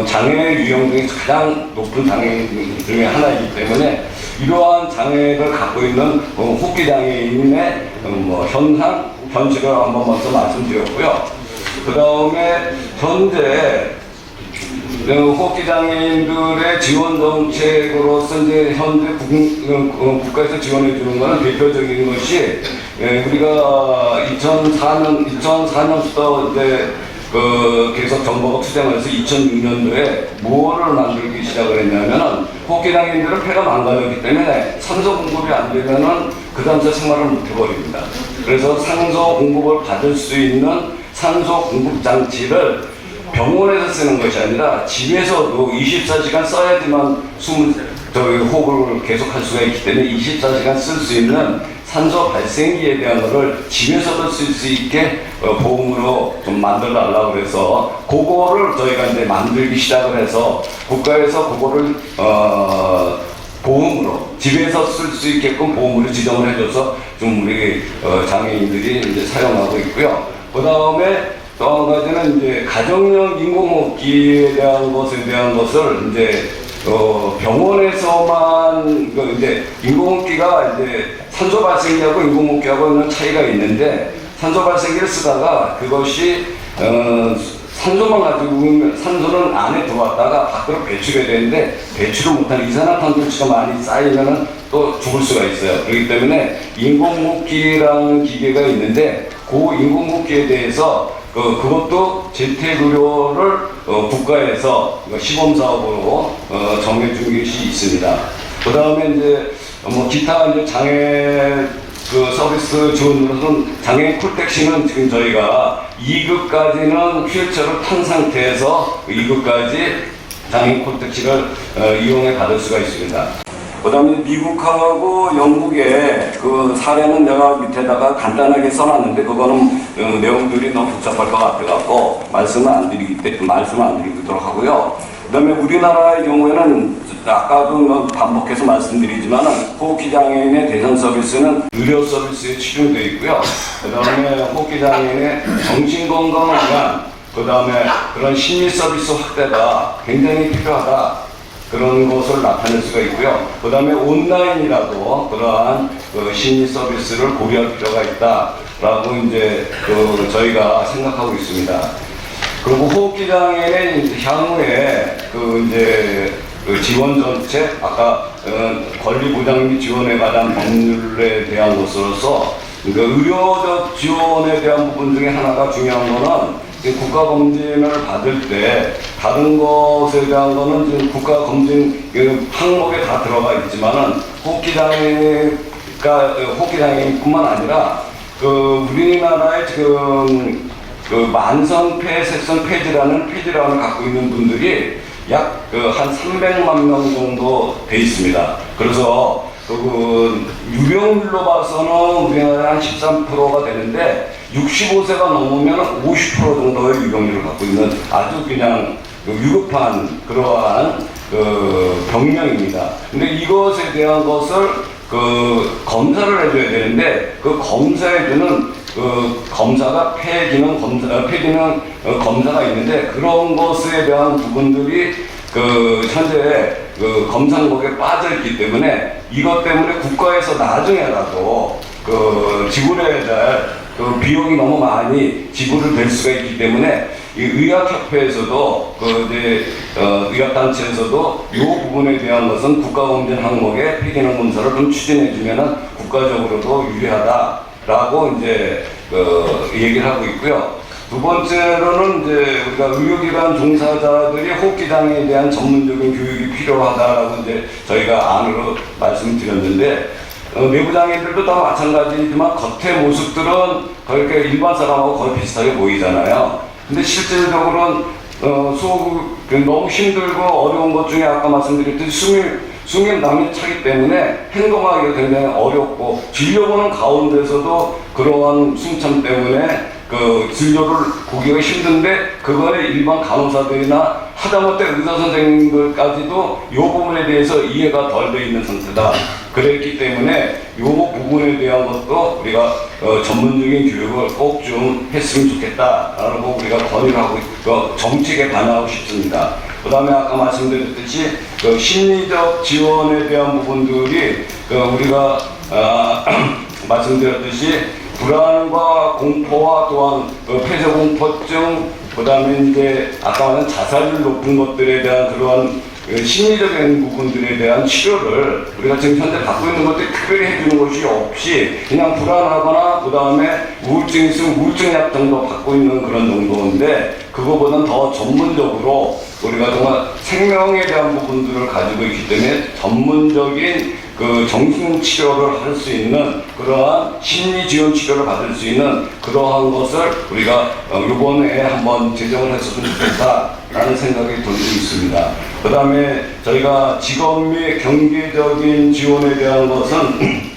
장애 유형 중에 가장 높은 장애 중에 하나이기 때문에 이러한 장애를 갖고 있는 호흡기 장애인의 현실을 한번 먼저 말씀드렸고요. 그 다음에 현재 호흡기 장애인들의 지원 정책으로서 이제 현재 국가에서 지원해 주는 것은 대표적인 것이 우리가 2004년부터 이제 계속 정부가 투쟁을 해서 2006년도에 무엇을 만들기 시작을 했냐면은 호흡기 장애인들은 폐가 망가졌기 때문에 산소 공급이 안 되면은 그 다음서 생활을 못 해버립니다. 그래서 산소 공급을 받을 수 있는 산소 공급 장치를 병원에서 쓰는 것이 아니라 집에서도 24시간 써야지만 호흡을 계속할 수가 있기 때문에 24시간 쓸 수 있는 산소 발생기에 대한 것을 집에서도 쓸 수 있게 보험으로 좀 만들어달라고 해서 그거를 저희가 이제 만들기 시작을 해서 국가에서 그거를 보험으로 집에서 쓸 수 있게끔 보험으로 지정을 해줘서 좀 우리 장애인들이 이제 사용하고 있고요. 그 다음에 또 한 가지는 이제 가정용 인공호흡기에 대한 것을 이제 병원에서만 이제 인공호흡기가 이제 산소 발생기하고 인공호흡기하고는 차이가 있는데 산소 발생기를 쓰다가 그것이 산소만 가지고 산소는 안에 들어왔다가 밖으로 배출해야 되는데 배출을 못하는 이산화탄소가 많이 쌓이면은 또 죽을 수가 있어요. 그렇기 때문에 인공호흡기라는 기계가 있는데 그 인공호흡기에 대해서 그것도 재택의료를 국가에서 시범사업으로 정해준 것이 있습니다. 그 다음에 이제 기타 이제 장애 서비스 지원으로서는 장애인 콜택시는 지금 저희가 2급까지는 휠체어를 탄 상태에서 2급까지 장애인 콜택시를 이용해 받을 수가 있습니다. 그 다음에 미국하고 영국의 그 사례는 내가 밑에다가 간단하게 써놨는데 그거는 내용들이 너무 복잡할 것 같아갖고 말씀을 안 드리도록 하고요. 그 다음에 우리나라의 경우에는 아까도 반복해서 말씀드리지만 호흡기 장애인의 대상 서비스는 의료 서비스에 치중되어 있고요. 그 다음에 호흡기 장애인의 정신건강을 위한 그 다음에 그런 심리 서비스 확대가 굉장히 필요하다. 그런 것을 나타낼 수가 있고요. 그 다음에 온라인이라도 그러한 심리 서비스를 고려할 필요가 있다라고 이제 저희가 생각하고 있습니다. 그리고 호흡기 장애는 향후에 이제 지원 정책, 아까 권리 보장 및 지원에 관한 법률에 대한 것으로서 의료적 지원에 대한 부분 중에 하나가 중요한 거는 국가검진을 받을 때 다른 것에 대한 거는 지금 국가검진 항목에 다 들어가 있지만은 호흡기 장애인뿐만 아니라 우리나라의 지금 만성 폐쇄성 폐질환을 갖고 있는 분들이 약 한 300만 명 정도 돼 있습니다. 그래서 유병률로 봐서는 우리나라 한 13%가 되는데 65세가 넘으면 50% 정도의 유병률을 갖고 있는 아주 그냥 위급한 그러한 병명입니다. 근데 이것에 대한 것을 검사를 해줘야 되는데 그 검사해주는 검사가 폐기능 검사가 있는데 그런 것에 대한 부분들이 현재 검사목에 빠져있기 때문에 이것 때문에 국가에서 나중에라도 지불해야 될 비용이 너무 많이 지불을 될 수가 있기 때문에 이 의학협회에서도 의학단체에서도 이 부분에 대한 것은 국가검진 항목에 폐기능 검사를 좀 추진해주면은 국가적으로도 유리하다라고 이제 얘기를 하고 있고요. 두 번째로는 이제 우리가 의료기관 종사자들이 호흡기 장애에 대한 전문적인 교육이 필요하다라고 이제 저희가 안으로 말씀드렸는데 내부 장애인들도 다 마찬가지지만 겉의 모습들은 그렇게 일반 사람하고 거의 비슷하게 보이잖아요. 근데 실질적으로는 너무 힘들고 어려운 것 중에 아까 말씀드렸듯이 숨이 남이 차기 때문에 행동하기가 굉장히 어렵고 진료보는 가운데서도 그러한 숨참 때문에 진료를 보기가 힘든데 그거에 일반 간호사들이나 하다못해 의사 선생님들까지도 이 부분에 대해서 이해가 덜 돼 있는 상태다. 그랬기 때문에 이 부분에 대한 것도 우리가 전문적인 교육을 꼭 좀 했으면 좋겠다라고 우리가 건의를 하고 정책에 반영하고 싶습니다. 그 다음에 아까 말씀드렸듯이 심리적 지원에 대한 부분들이 우리가 말씀드렸듯이 불안과 공포와 또한 폐쇄공포증, 그 다음에 이제 아까 말한 자살률 높은 것들에 대한 그러한 심리적인 부분들에 대한 치료를 우리가 지금 현재 갖고 있는 것들이 특별히 해주는 것이 없이 그냥 불안하거나 그 다음에 우울증이 있으면 우울증약 정도 갖고 있는 그런 정도인데 그거보다는 더 전문적으로 우리가 정말 생명에 대한 부분들을 가지고 있기 때문에 전문적인 정신치료를 할 수 있는 그러한 심리지원 치료를 받을 수 있는 그러한 것을 우리가 이번에 한번 제정을 했으면 좋겠다라는 생각이 들고 있습니다. 그 다음에 저희가 직업 및 경제적인 지원에 대한 것은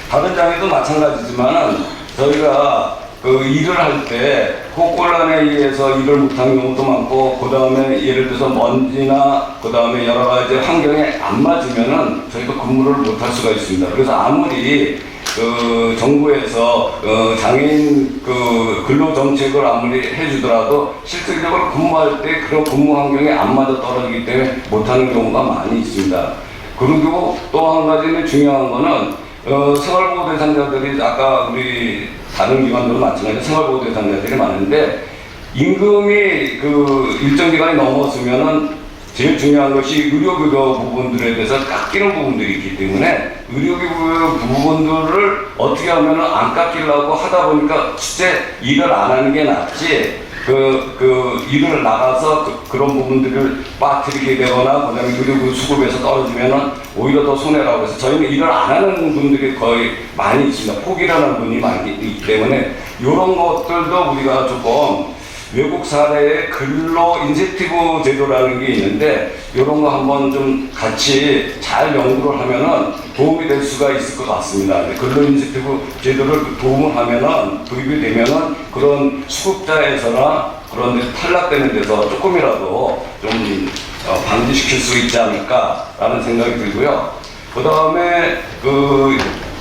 다른 장애도 마찬가지지만 저희가 일을 할 때 호흡곤란에 의해서 일을 못하는 경우도 많고, 그 다음에 예를 들어서 먼지나 그 다음에 여러 가지 환경에 안 맞으면은 저희가 근무를 못할 수가 있습니다. 그래서 아무리 그 정부에서 장애인 그 근로 정책을 아무리 해주더라도 실질적으로 근무할 때 그런 근무 환경에 안 맞아 떨어지기 때문에 못하는 경우가 많이 있습니다. 그리고 또 한 가지는 중요한 거는 생활보호 대상자들이 아까 우리 다른 기관들도 마찬가지로 생활보호 대상자들이 많은데 임금이 그 일정 기간이 넘었으면은 제일 중요한 것이 의료급여 부분들에 대해서 깎이는 부분들이 있기 때문에 의료급여 부분들을 어떻게 하면은 안 깎이려고 하다 보니까 실제 일을 안 하는 게 낫지 일을 나가서 그런 부분들을 빠뜨리게 되거나 그 다음에 의료급 수급에서 떨어지면은 오히려 더 손해라고 해서 저희는 일을 안 하는 분들이 거의 많이 있습니다. 포기라는 분이 많이 있기 때문에 이런 것들도 우리가 조금 외국 사례의 근로 인센티브 제도라는 게 있는데 이런 거 한번 좀 같이 잘 연구를 하면은 도움이 될 수가 있을 것 같습니다. 근로 인센티브 제도를 도움을 하면은 도입이 되면은 그런 수급자에서나 그런 데 탈락되는 데서 조금이라도 좀 방지시킬 수 있지 않을까라는 생각이 들고요. 그 다음에 그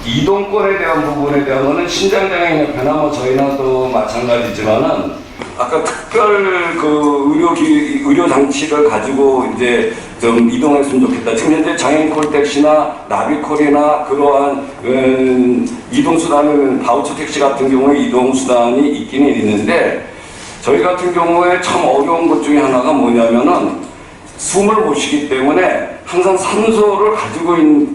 이동권에 대한 부분에 대한 거는 신장장애인협회나 뭐 저희나 또 마찬가지지만은 아까 특별 그 의료 장치를 가지고 이제 좀 이동했으면 좋겠다. 지금 현재 장애인 콜택시나 나비콜이나 그러한 이동 수단은 바우처 택시 같은 경우에 이동 수단이 있기는 있는데 저희 같은 경우에 참 어려운 것 중에 하나가 뭐냐면은 숨을 못 쉬기 때문에 항상 산소를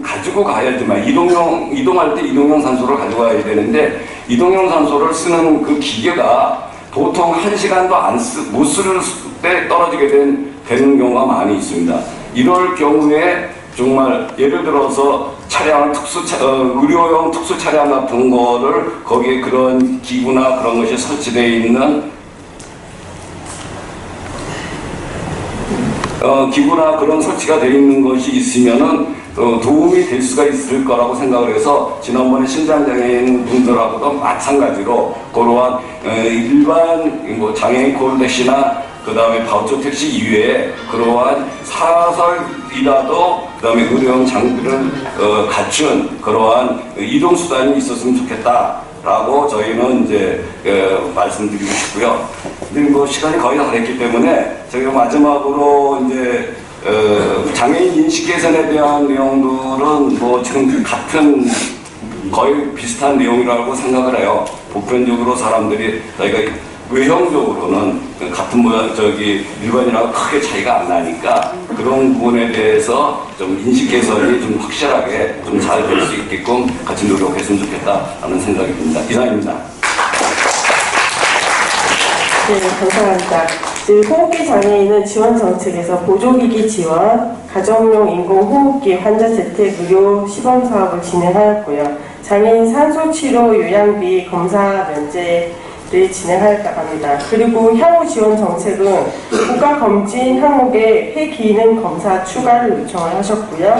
가지고 가야지만 이동할 때 이동용 산소를 가져가야 되는데 이동용 산소를 쓰는 그 기계가 보통 1시간도 못 쓸 때 떨어지게 되는 경우가 많이 있습니다. 이럴 경우에 정말 예를 들어서 차량 의료용 특수 차량 같은 거를 거기에 그런 기구나 그런 것이 설치되어 있는 기구나 그런 설치가 되어 있는 것이 있으면은 도움이 될 수가 있을 거라고 생각을 해서 지난번에 신장장애인 분들하고도 마찬가지로 그러한 일반 뭐 장애인 콜택시나 그 다음에 바우처 택시 이외에 그러한 사설이라도 그 다음에 의료용 장비를 갖춘 그러한 이동수단이 있었으면 좋겠다라고 저희는 이제 말씀드리고 싶고요. 근데 뭐 시간이 거의 다 됐기 때문에 저희가 마지막으로 이제 장애인 인식 개선에 대한 내용들은 뭐 지금 같은 거의 비슷한 내용이라고 생각을 해요. 보편적으로 사람들이 저희가 외형적으로는 같은 모양 일반인하고 크게 차이가 안 나니까 그런 부분에 대해서 좀 인식 개선이 좀 확실하게 좀 잘 될 수 있게끔 같이 노력했으면 좋겠다라는 생각이 듭니다. 이상입니다. 네, 감사합니다. 호흡기 장애인은 지원 정책에서 보조기기 지원, 가정용 인공호흡기 환자 재택 무료 시범 사업을 진행하였고요. 장애인 산소치료 요양비 검사 면제를 진행하였다고 합니다. 그리고 향후 지원 정책은 국가검진 항목에 폐기능 검사 추가를 요청을 하셨고요.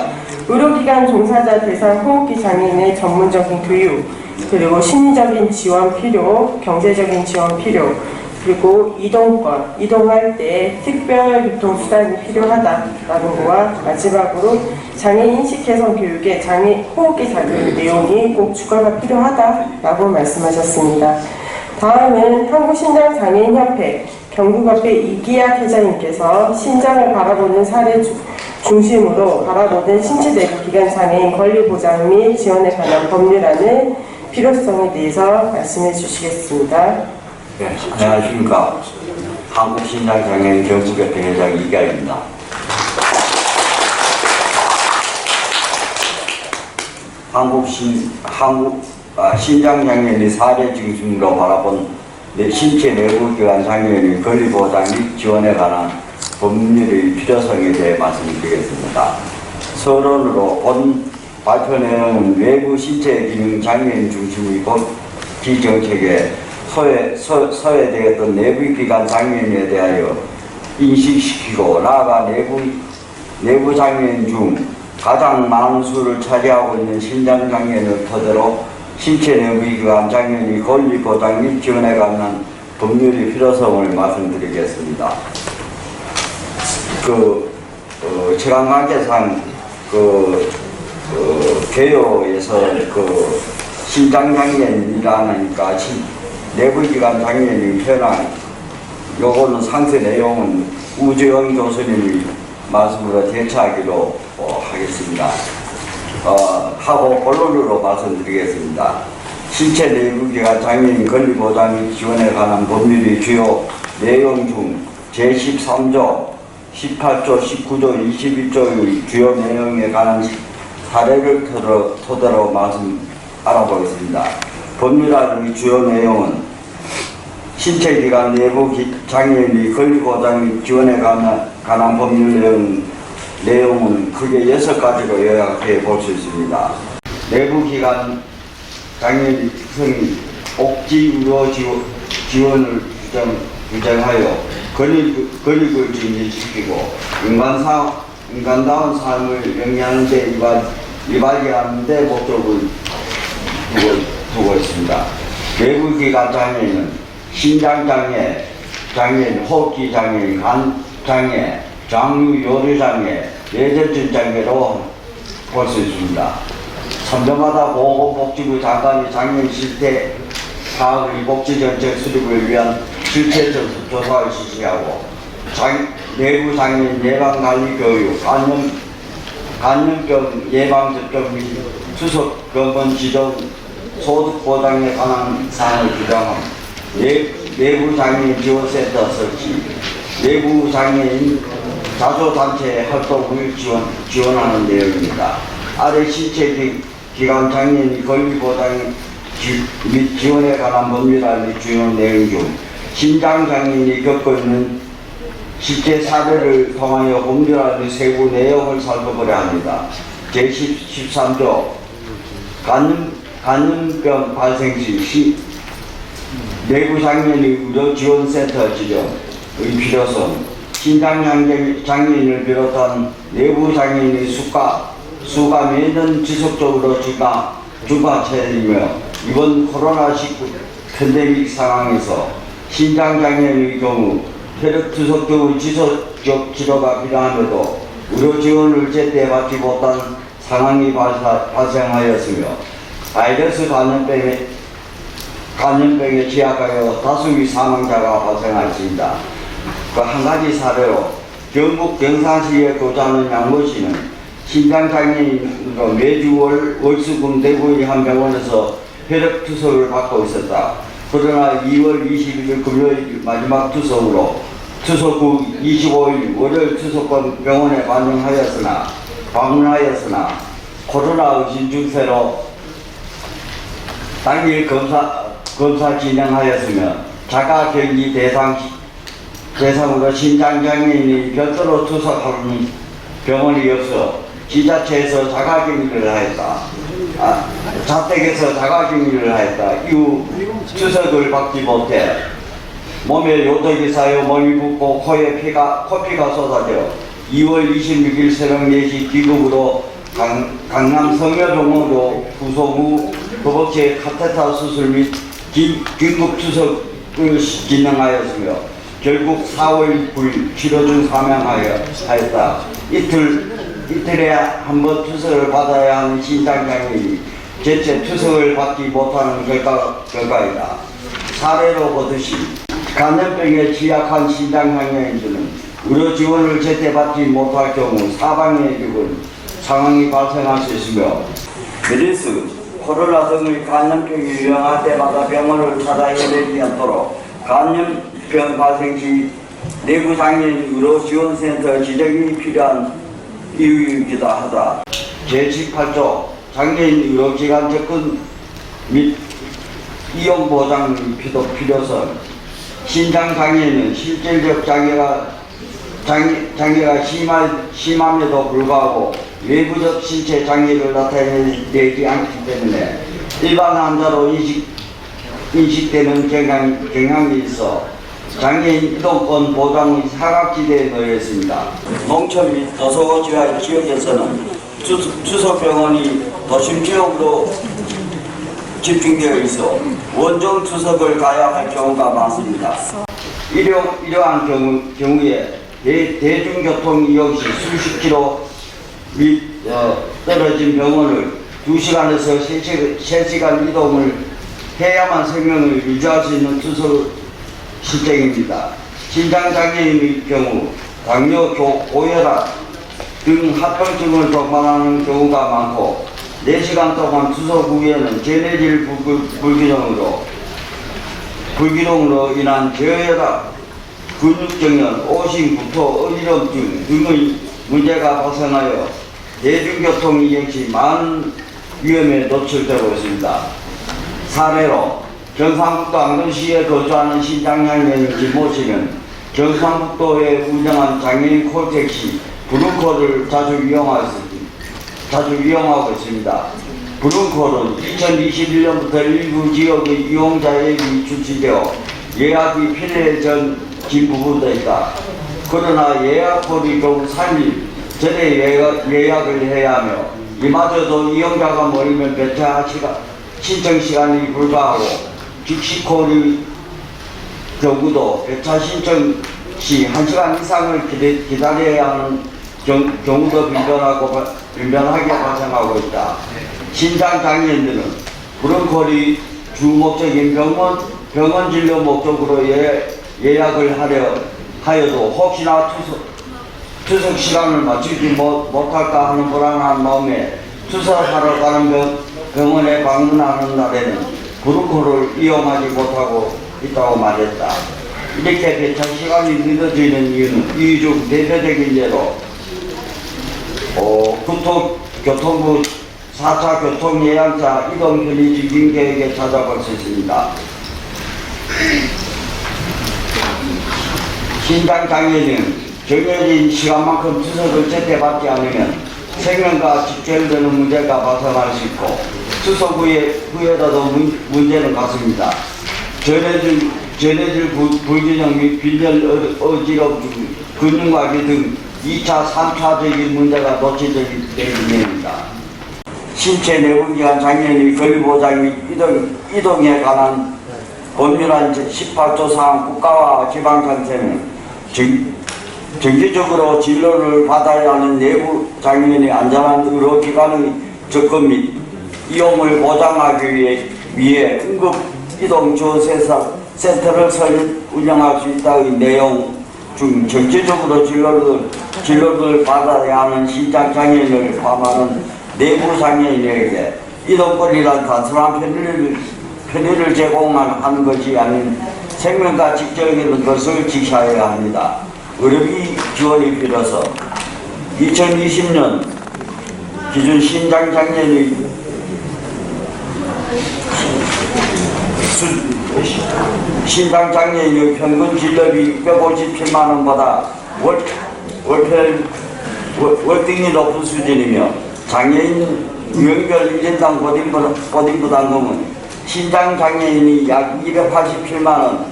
의료기관 종사자 대상 호흡기 장애인의 전문적인 교육, 그리고 심리적인 지원 필요, 경제적인 지원 필요, 그리고 이동권, 이동할 때 특별 교통수단이 필요하다라는 거와 마지막으로 장애인 인식 개선 교육에 호흡기 장애인 내용이 꼭 추가가 필요하다라고 말씀하셨습니다. 다음은 한국신장장애인협회 경북협회 이기학 회장님께서 신장을 바라보는 사례 중심으로 바라보는 신체 내부 기관 장애인 권리 보장 및 지원에 관한 법률안의 필요성에 대해서 말씀해 주시겠습니다. 네, 안녕하십니까. 한국신장장애인 경북협회 회장 이기학입니다. 신장장애인의 사례 중심으로 바라본 신체 내부기관 장애인의 권리보장 및 지원에 관한 법률의 필요성에 대해 말씀드리겠습니다. 서론으로 본 발표 내용은 외부 신체 기능 장애인 중심의 법기 정책에 소외되었던 내부기관 장애인에 대하여 인식시키고 나아가 내부 장애인 중 가장 많은 수를 차지하고 있는 신장장애인을 토대로 신체 내부기관 장애인의 권리 보장 및 지원에 관한 법률의 필요성을 말씀드리겠습니다. 체감관계상 개요에서 신장장애인이라니까 내부기관 장애인이 현황 요거는 상세 내용은 우주영 교수님이 말씀으로 대처하기로 하겠습니다. 하고 본론으로 말씀드리겠습니다. 신체 내부기관 장애인 권리보장 및 지원에 관한 법률의 주요 내용 중 제13조, 18조, 19조, 21조의 주요 내용에 관한 사례를 토대로 알아보겠습니다. 법률안의 주요 내용은 신체기관 내부 장애인의 권리보장 및 지원에 관한 법률 내용은 크게 6가지로 요약해 볼 수 있습니다. 내부기관 장애인 특성이 복지 의료 지원을 규정하여 권익을 증진시키고 인간다운 삶을 영위하는 데 이바지하는 데 목적을 두고 있습니다. 내부기관 장애인은 신장장애, 호흡기 장애인, 간장애, 장류 요리장애, 뇌전증 장애로 볼 수 있습니다. 3년마다 보건복지부 장관이 장애인 실태 파악의 복지정책 수립을 위한 실태 조사를 실시하고 내부 장애인 예방관리 교육, 감염병 예방접종 및 추석 병원 지정 소득 보장에 관한 사항을 규정합니다. 내부 장애인 지원센터 설치, 내부 장애인 자조단체 활동을 지원하는 내용입니다. 아래 신체기관 장애인 권리보장 및 지원에 관한 법률안의 주요 내용 중 신장장애인이 겪고 있는 실제 사례를 통하여 법률안의 세부 내용을 살펴보려 합니다. 제13조 감염병 발생 시 내부장애인 의료지원센터 지정의 필요성, 신장장애인을 비롯한 내부장애인의 수가 매년 지속적으로 증가세이며 이번 코로나19 팬데믹 상황에서 신장장애인의 경우 혈액투석 등 지속적 치료가 필요함에도 의료 지원을 제때 받지 못한 상황이 발생하였으며 바이러스 감염병에 취약하여 다수의 사망자가 발생하였습니다. 한 가지 사례로 경북 경산시에 거주하는 양모씨는 신장장애인으로 매주 월수금 대구의 한 병원에서 혈액투석을 받고 있었다. 그러나 2월 21일 금요일 마지막 투석으로 투석 후 25일 월요일 투석권 병원에 방문하였으나 코로나 의심 증세로 당일 검사 진행하였으며 자가격리 대상으로 신장장애인이 별도로 투석하는 병원이 없어 지자체에서 자가격리를 하였다. 자택에서 자가격리를 하였다. 이후 투석을 받지 못해 몸에 요독이 쌓여 몸이 붓고 코에 코피가 쏟아져 2월 26일 새벽 4시 귀국으로 강남 성여병원으로 구속 후 허벅지 카테터 수술 및 긴급 투석을 진행하였으며 결국 4월 9일 치료 중 사망하였다. 이틀에 한 번 투석을 받아야 하는 신장장애인이 제때 투석을 받지 못하는 결과이다. 사례로 보듯이 감염병에 취약한 신장장애인들은 의료 지원을 제때 받지 못할 경우 사망에 이르는 상황이 발생할 수 있으며 메르스, 코로나 등의 감염병이 유행할 때마다 병원을 찾아 헤매지 않도록 감염병 발생 시 내부장애인 의료지원센터 지정이 필요한 이유이기도 하다. 제18조 장애인 의료기관 접근 및 이용보장 필요성. 신장장애인은 실질적 장애가 심함에도 불구하고 외부적 신체 장애를 나타내지 않기 때문에 일반 환자로 인식되는 경향이 있어 장애인 이동권 보장의 사각지대에 놓여 농촌 및 도서지화 지역에서는 주소병원이 도심 지역으로 집중되어 있어 원정 투석을 가야 할 경우가 많습니다. 이러한 경우에 대중교통 이용 시 수십 킬로 떨어진 병원을 2시간에서 3시간 이동을 해야만 생명을 유지할 수 있는 투석 실정입니다. 신장장애인의 경우 당뇨, 고혈압 등 합병증을 동반하는 경우가 많고 4시간 동안 투석 후에는 전해질 불균형으로 인한 저혈압, 근육정연, 오심, 구토, 어지럼증 등의 문제가 발생하여 대중교통 이용 시 많은 위험에 노출되고 있습니다. 사례로 경상북도 안동시에 거주하는 신장장애인 김모 씨는 경상북도에 운영한 장애인 콜택시 브루콜을 자주 이용하고 있습니다. 브루콜은 2021년부터 일부 지역의 이용자에게 출시되어 예약이 필요해진 부분도 있다. 그러나 예약콜이 경우 3일 전에 예약을 해야 하며 이마저도 이용자가 모이면 배차 신청 시간이 불가하고 즉시콜의 경우도 배차 신청 시 1시간 이상을 기다려야 하는 경우도 빈번하게 발생하고 있다. 신장장애인들은 브론콜이 주 목적인 병원 진료 목적으로 예약을 하여도 혹시나 투석 시간을 맞추지 못할까 하는 불안한 마음에 투석하러 가는 병원에 방문하는 날에는 브론콜을 이용하지 못하고 있다고 말했다. 이렇게 배차 시간이 늦어지는 이유는 이 중 대표적인 예로 국토교통부 4차 교통예약자 이동 편의 추진 계획에 찾아볼 수 있습니다. 신장장애인은 정해진 시간만큼 투석을 제때 받지 않으면 생명과 직결되는 문제가 발생할 수 있고 투석 후에라도 문제는 같습니다. 전해질 불균형 및 빈혈 어지럼증, 근육마비 등 2차, 3차적인 문제가 노출되기 때문입니다. 신체 내분기관 장애인의 권리보장 및 이동에 관한 법률안 18조 사항 국가와 지방자치는 정기적으로 진료를 받아야 하는 내부 장애인의 안전한 의료기관의 접근 및 이용을 보장하기 위해 응급 이동 지원센터를 운영할 수 있다의 내용 중 정기적으로 진료를 받아야 하는 신장장애인을 포함하는 내부 장애인에게 이동권이란 단순한 편의를 제공하는 것이 아닌 생명과 직결되는 것을 지켜야 합니다. 의료비 지원이 필요해서 2020년 기준 신장장애인의 평균 진료비 657만원보다 월등히 높은 수준이며 장애인 유형별 1인당 보딩 부담금은 신장장애인이 약 287만원,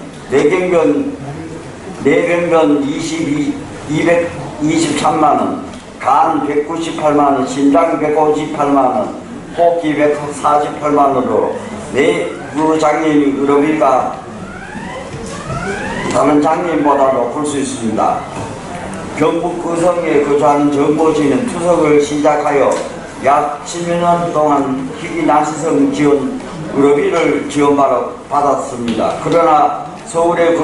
뇌병변 223만원, 간 198만원, 심장 158만원, 호흡기 148만원으로 내부 장애인의 의료비가 다른 장애인보다 높을 수 있습니다. 경북 의성에 거주하는 정모씨는 투석을 시작하여 약 10년 동안 희귀난시성 지원 의료비를 지원받았습니다. 그러나 서울에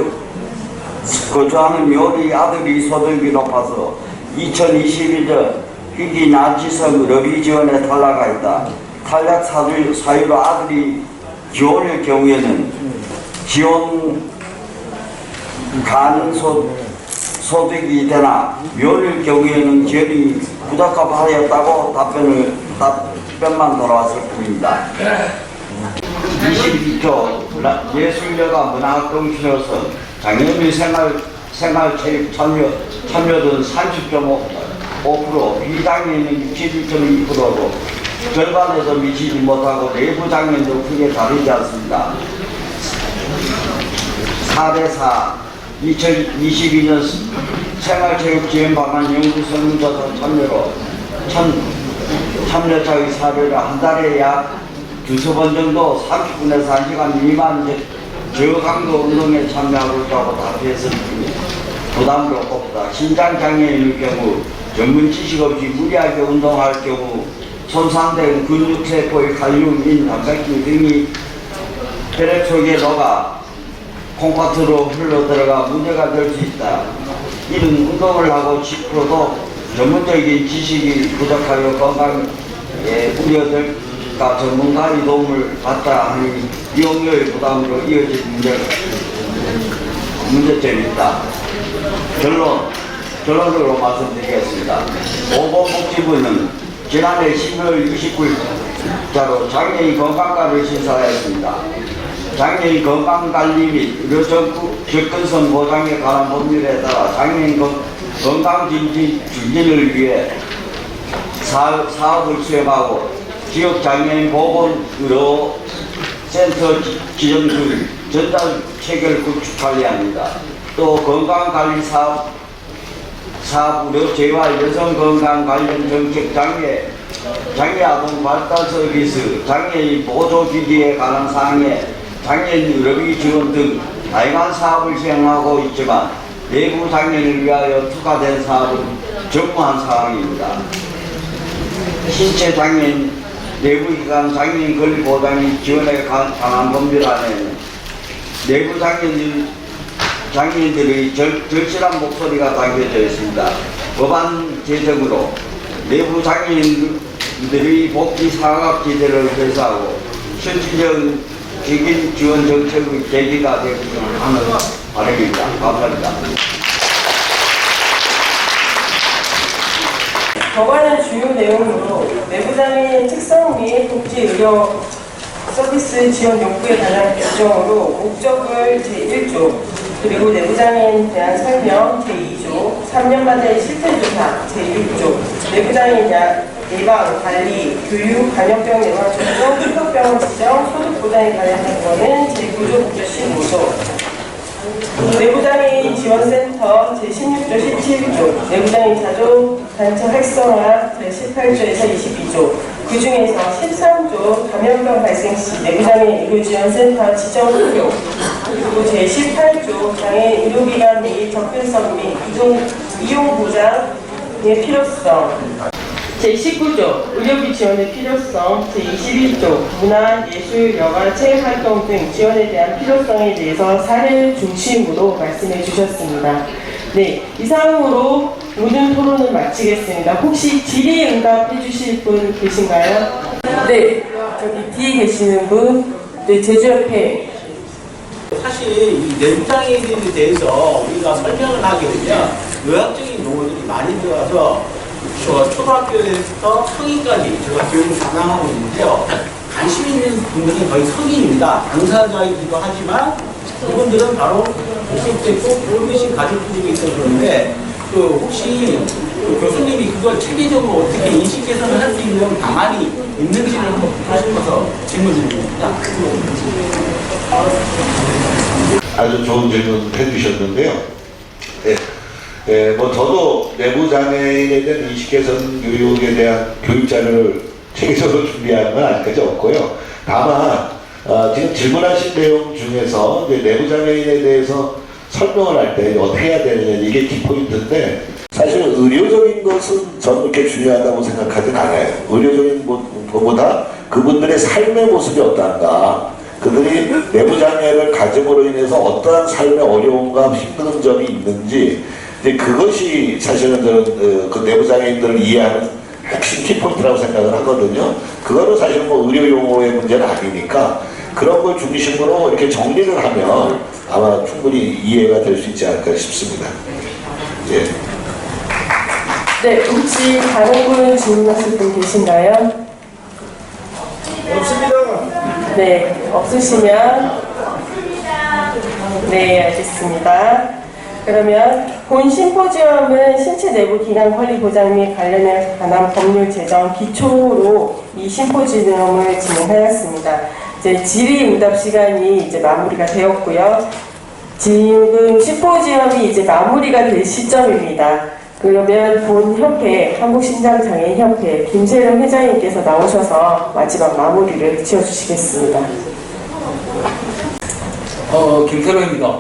거주하는 묘리 아들이 소득이 높아서 2021년 희귀난시성 의료비 지원에 탈락가 있다. 탈락 사유로 아들이 지원일 경우에는 지원 가능 소득이 되나 묘일 경우에는 지원이 부적합하였다고 답변만 돌아왔을 뿐입니다. 22조 예술여가 문화학동치료선 장애인의 생활체육 참여도는 30.5%, 비장애인은 61.2%로 절반에서 미치지 못하고 내부 장애인도 크게 다르지 않습니다. 4대4 2022년 생활체육지원 방안 연구 설문조사 참여로 참여자의 사례를 한 달에 약 두세 번 정도 30분에서 1시간 미만 저강도 운동에 참여하고 있다고 답했을 뿐 부담스럽다. 신장장애인의 경우 전문 지식 없이 무리하게 운동할 경우 손상된 근육세포의 칼륨인 단백질 등이 혈액 속에 녹아 콩팥으로 흘러들어가 문제가 될 수 있다. 이런 운동을 하고 싶어도 전문적인 지식이 부족하여 건강에 우려될까 전문가의 도움을 받다 하니 이용료의 부담으로 이어질 문제점이 있다. 결론으로 말씀드리겠습니다. 보건복지부는 지난해 12월 29일자로 장애인 건강과를 신설하였습니다. 장애인 건강관리 및 의료 접근성 보장에 관한 법률에 따라 장애인 건강 증진을 위해 사업을 수행하고 지역 장애인 보건 의료 센터 지정 등 전담 체계를 구축 관리합니다. 또 건강관리 사업 의료 재활 여성 건강 관련 정책 장애 아동 발달 서비스 장애인 보조기기에 관한 사항에 장애인 의료비 지원 등 다양한 사업을 시행하고 있지만 내부 장애인을 위하여 투과된 사업은 전무한 상황입니다. 신체 장애인 내부기관 장애인 권리 보장이 지원에 관한 법률 안에는 내부 장애인들의 절실한 목소리가 담겨져 있습니다. 법안 제정으로 내부 장애인들의 복지 사각 기대를 회수하고 실질적인 지원 정책의 계기가 되기를 하는 바람입니다. 감사합니다. 법안의 주요 내용으로 내부장애인 특성 및 복지 의료 서비스 지원 욕구에 관한 규정으로 목적을 제1조 그리고 내부장애인에 대한 설명 제2조 3년마다의 실태조사 제6조 내부장애인 예방, 관리, 교육, 감염병 예방 접종, 피부병원 지정, 소득 보장에 관련된 것은 제9조, 9조, 15조 내부장애인 지원센터 제16조, 17조 내부장애인 자조단체 활성화 제18조에서 22조 그 중에서 13조 감염병 발생 시 내부장애인 의료지원센터 지정 효력 그리고 제18조 장애인 의료기관 및 접근성 및 이용 보장의 필요성 제19조 의료비 지원의 필요성 제21조 문화, 예술, 여가, 체육활동 등 지원에 대한 필요성에 대해서 사례를 중심으로 말씀해 주셨습니다. 네, 이상으로 오늘 토론을 마치겠습니다. 혹시 질의응답해 주실 분 계신가요? 네, 여기 뒤에 계시는 분, 네, 제주협회. 사실 이 내부장애인에 대해서 우리가 설명을 하게 되면 의학적인 용어들이 많이 들어가서 초등학교에서 성인까지 제가 교육을 담당하고 있는데요. 관심 있는 분들이 거의 성인입니다. 당사자이기도 하지만 이분들은 바로 목적도 있고 어르신 가족분들이 있어서 그런데 혹시 교수님이 그걸 체계적으로 어떻게 인식 개선을 할 수 있는 방안이 있는지를 한번 하시면서 질문 드립니다. 아주 좋은 질문 해주셨는데요. 뭐 저도 내부 장애인에 대한 인식 개선 교육에 대한 교육 자료를 체계적으로 준비하는 건 아직까지 없고요. 다만 지금 질문하신 내용 중에서 내부 장애인에 대해서 설명을 할 때 어떻게 해야 되느냐 이게 키포인트인데 사실 의료적인 것은 저는 그렇게 중요하다고 생각하진 않아요. 의료적인 것보다 그분들의 삶의 모습이 어떠한가 그들이 내부 장애를 가짐으로 인해서 어떠한 삶의 어려움과 힘든 점이 있는지 이제 그것이 사실은 저는 그 내부 장애인들을 이해하는 핵심 키포인트라고 생각을 하거든요. 그거는 사실 뭐 의료 용어의 문제는 아니니까 그런 걸 중심으로 이렇게 정리를 하면 아마 충분히 이해가 될 수 있지 않을까 싶습니다. 예. 네, 혹시 다른 분 질문하실 분 계신가요? 없습니다. 네, 없으시면 네, 알겠습니다. 그러면 본 심포지엄은 신체 내부 기관 관리 보장 및 관련에 관한 법률 제정 기초로 이 심포지엄을 진행하였습니다. 이제 질의응답 시간이 이제 마무리가 되었고요. 지금 심포지엄이 이제 마무리가 될 시점입니다. 그러면 본 협회, 한국신장장애인협회 김세령 회장님께서 나오셔서 마지막 마무리를 지어주시겠습니다. 김태로입니다.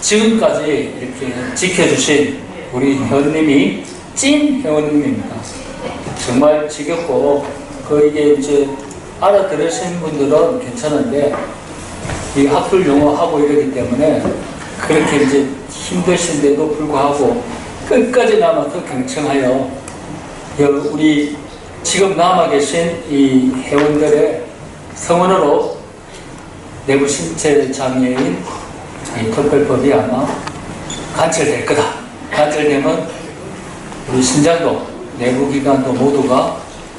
지금까지 이렇게 지켜주신 우리 회원님이 찐 회원님입니다. 정말 지겹고, 이게 이제 알아들으신 분들은 괜찮은데, 이 학술 용어하고 이러기 때문에 그렇게 이제 힘드신데도 불구하고 끝까지 남아서 경청하여 우리 지금 남아 계신 이 회원들의 성원으로 내부 신체 장애인 이 특별법이 아마 관철될 거다. 관철되면 우리 신장도 내부 기관도 모두가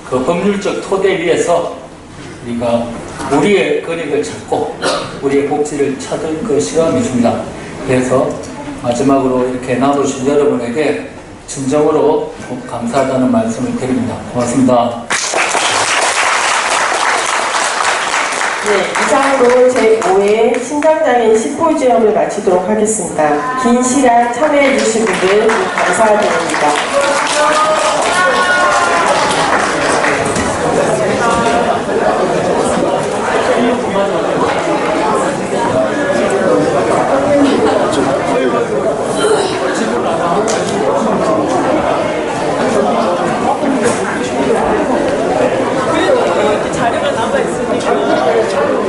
그 법률적 토대 위에서 우리가 우리의 권익을 찾고 우리의 복지를 찾을 것이라 믿습니다. 그래서 마지막으로 이렇게 나누신 여러분에게 진정으로 감사하다는 말씀을 드립니다. 고맙습니다. 네, 이상으로 제5회 신장장애인 심포지엄을 마치도록 하겠습니다. 긴 시간 참여해주신 분들 감사드립니다. 자료가 남아있으니까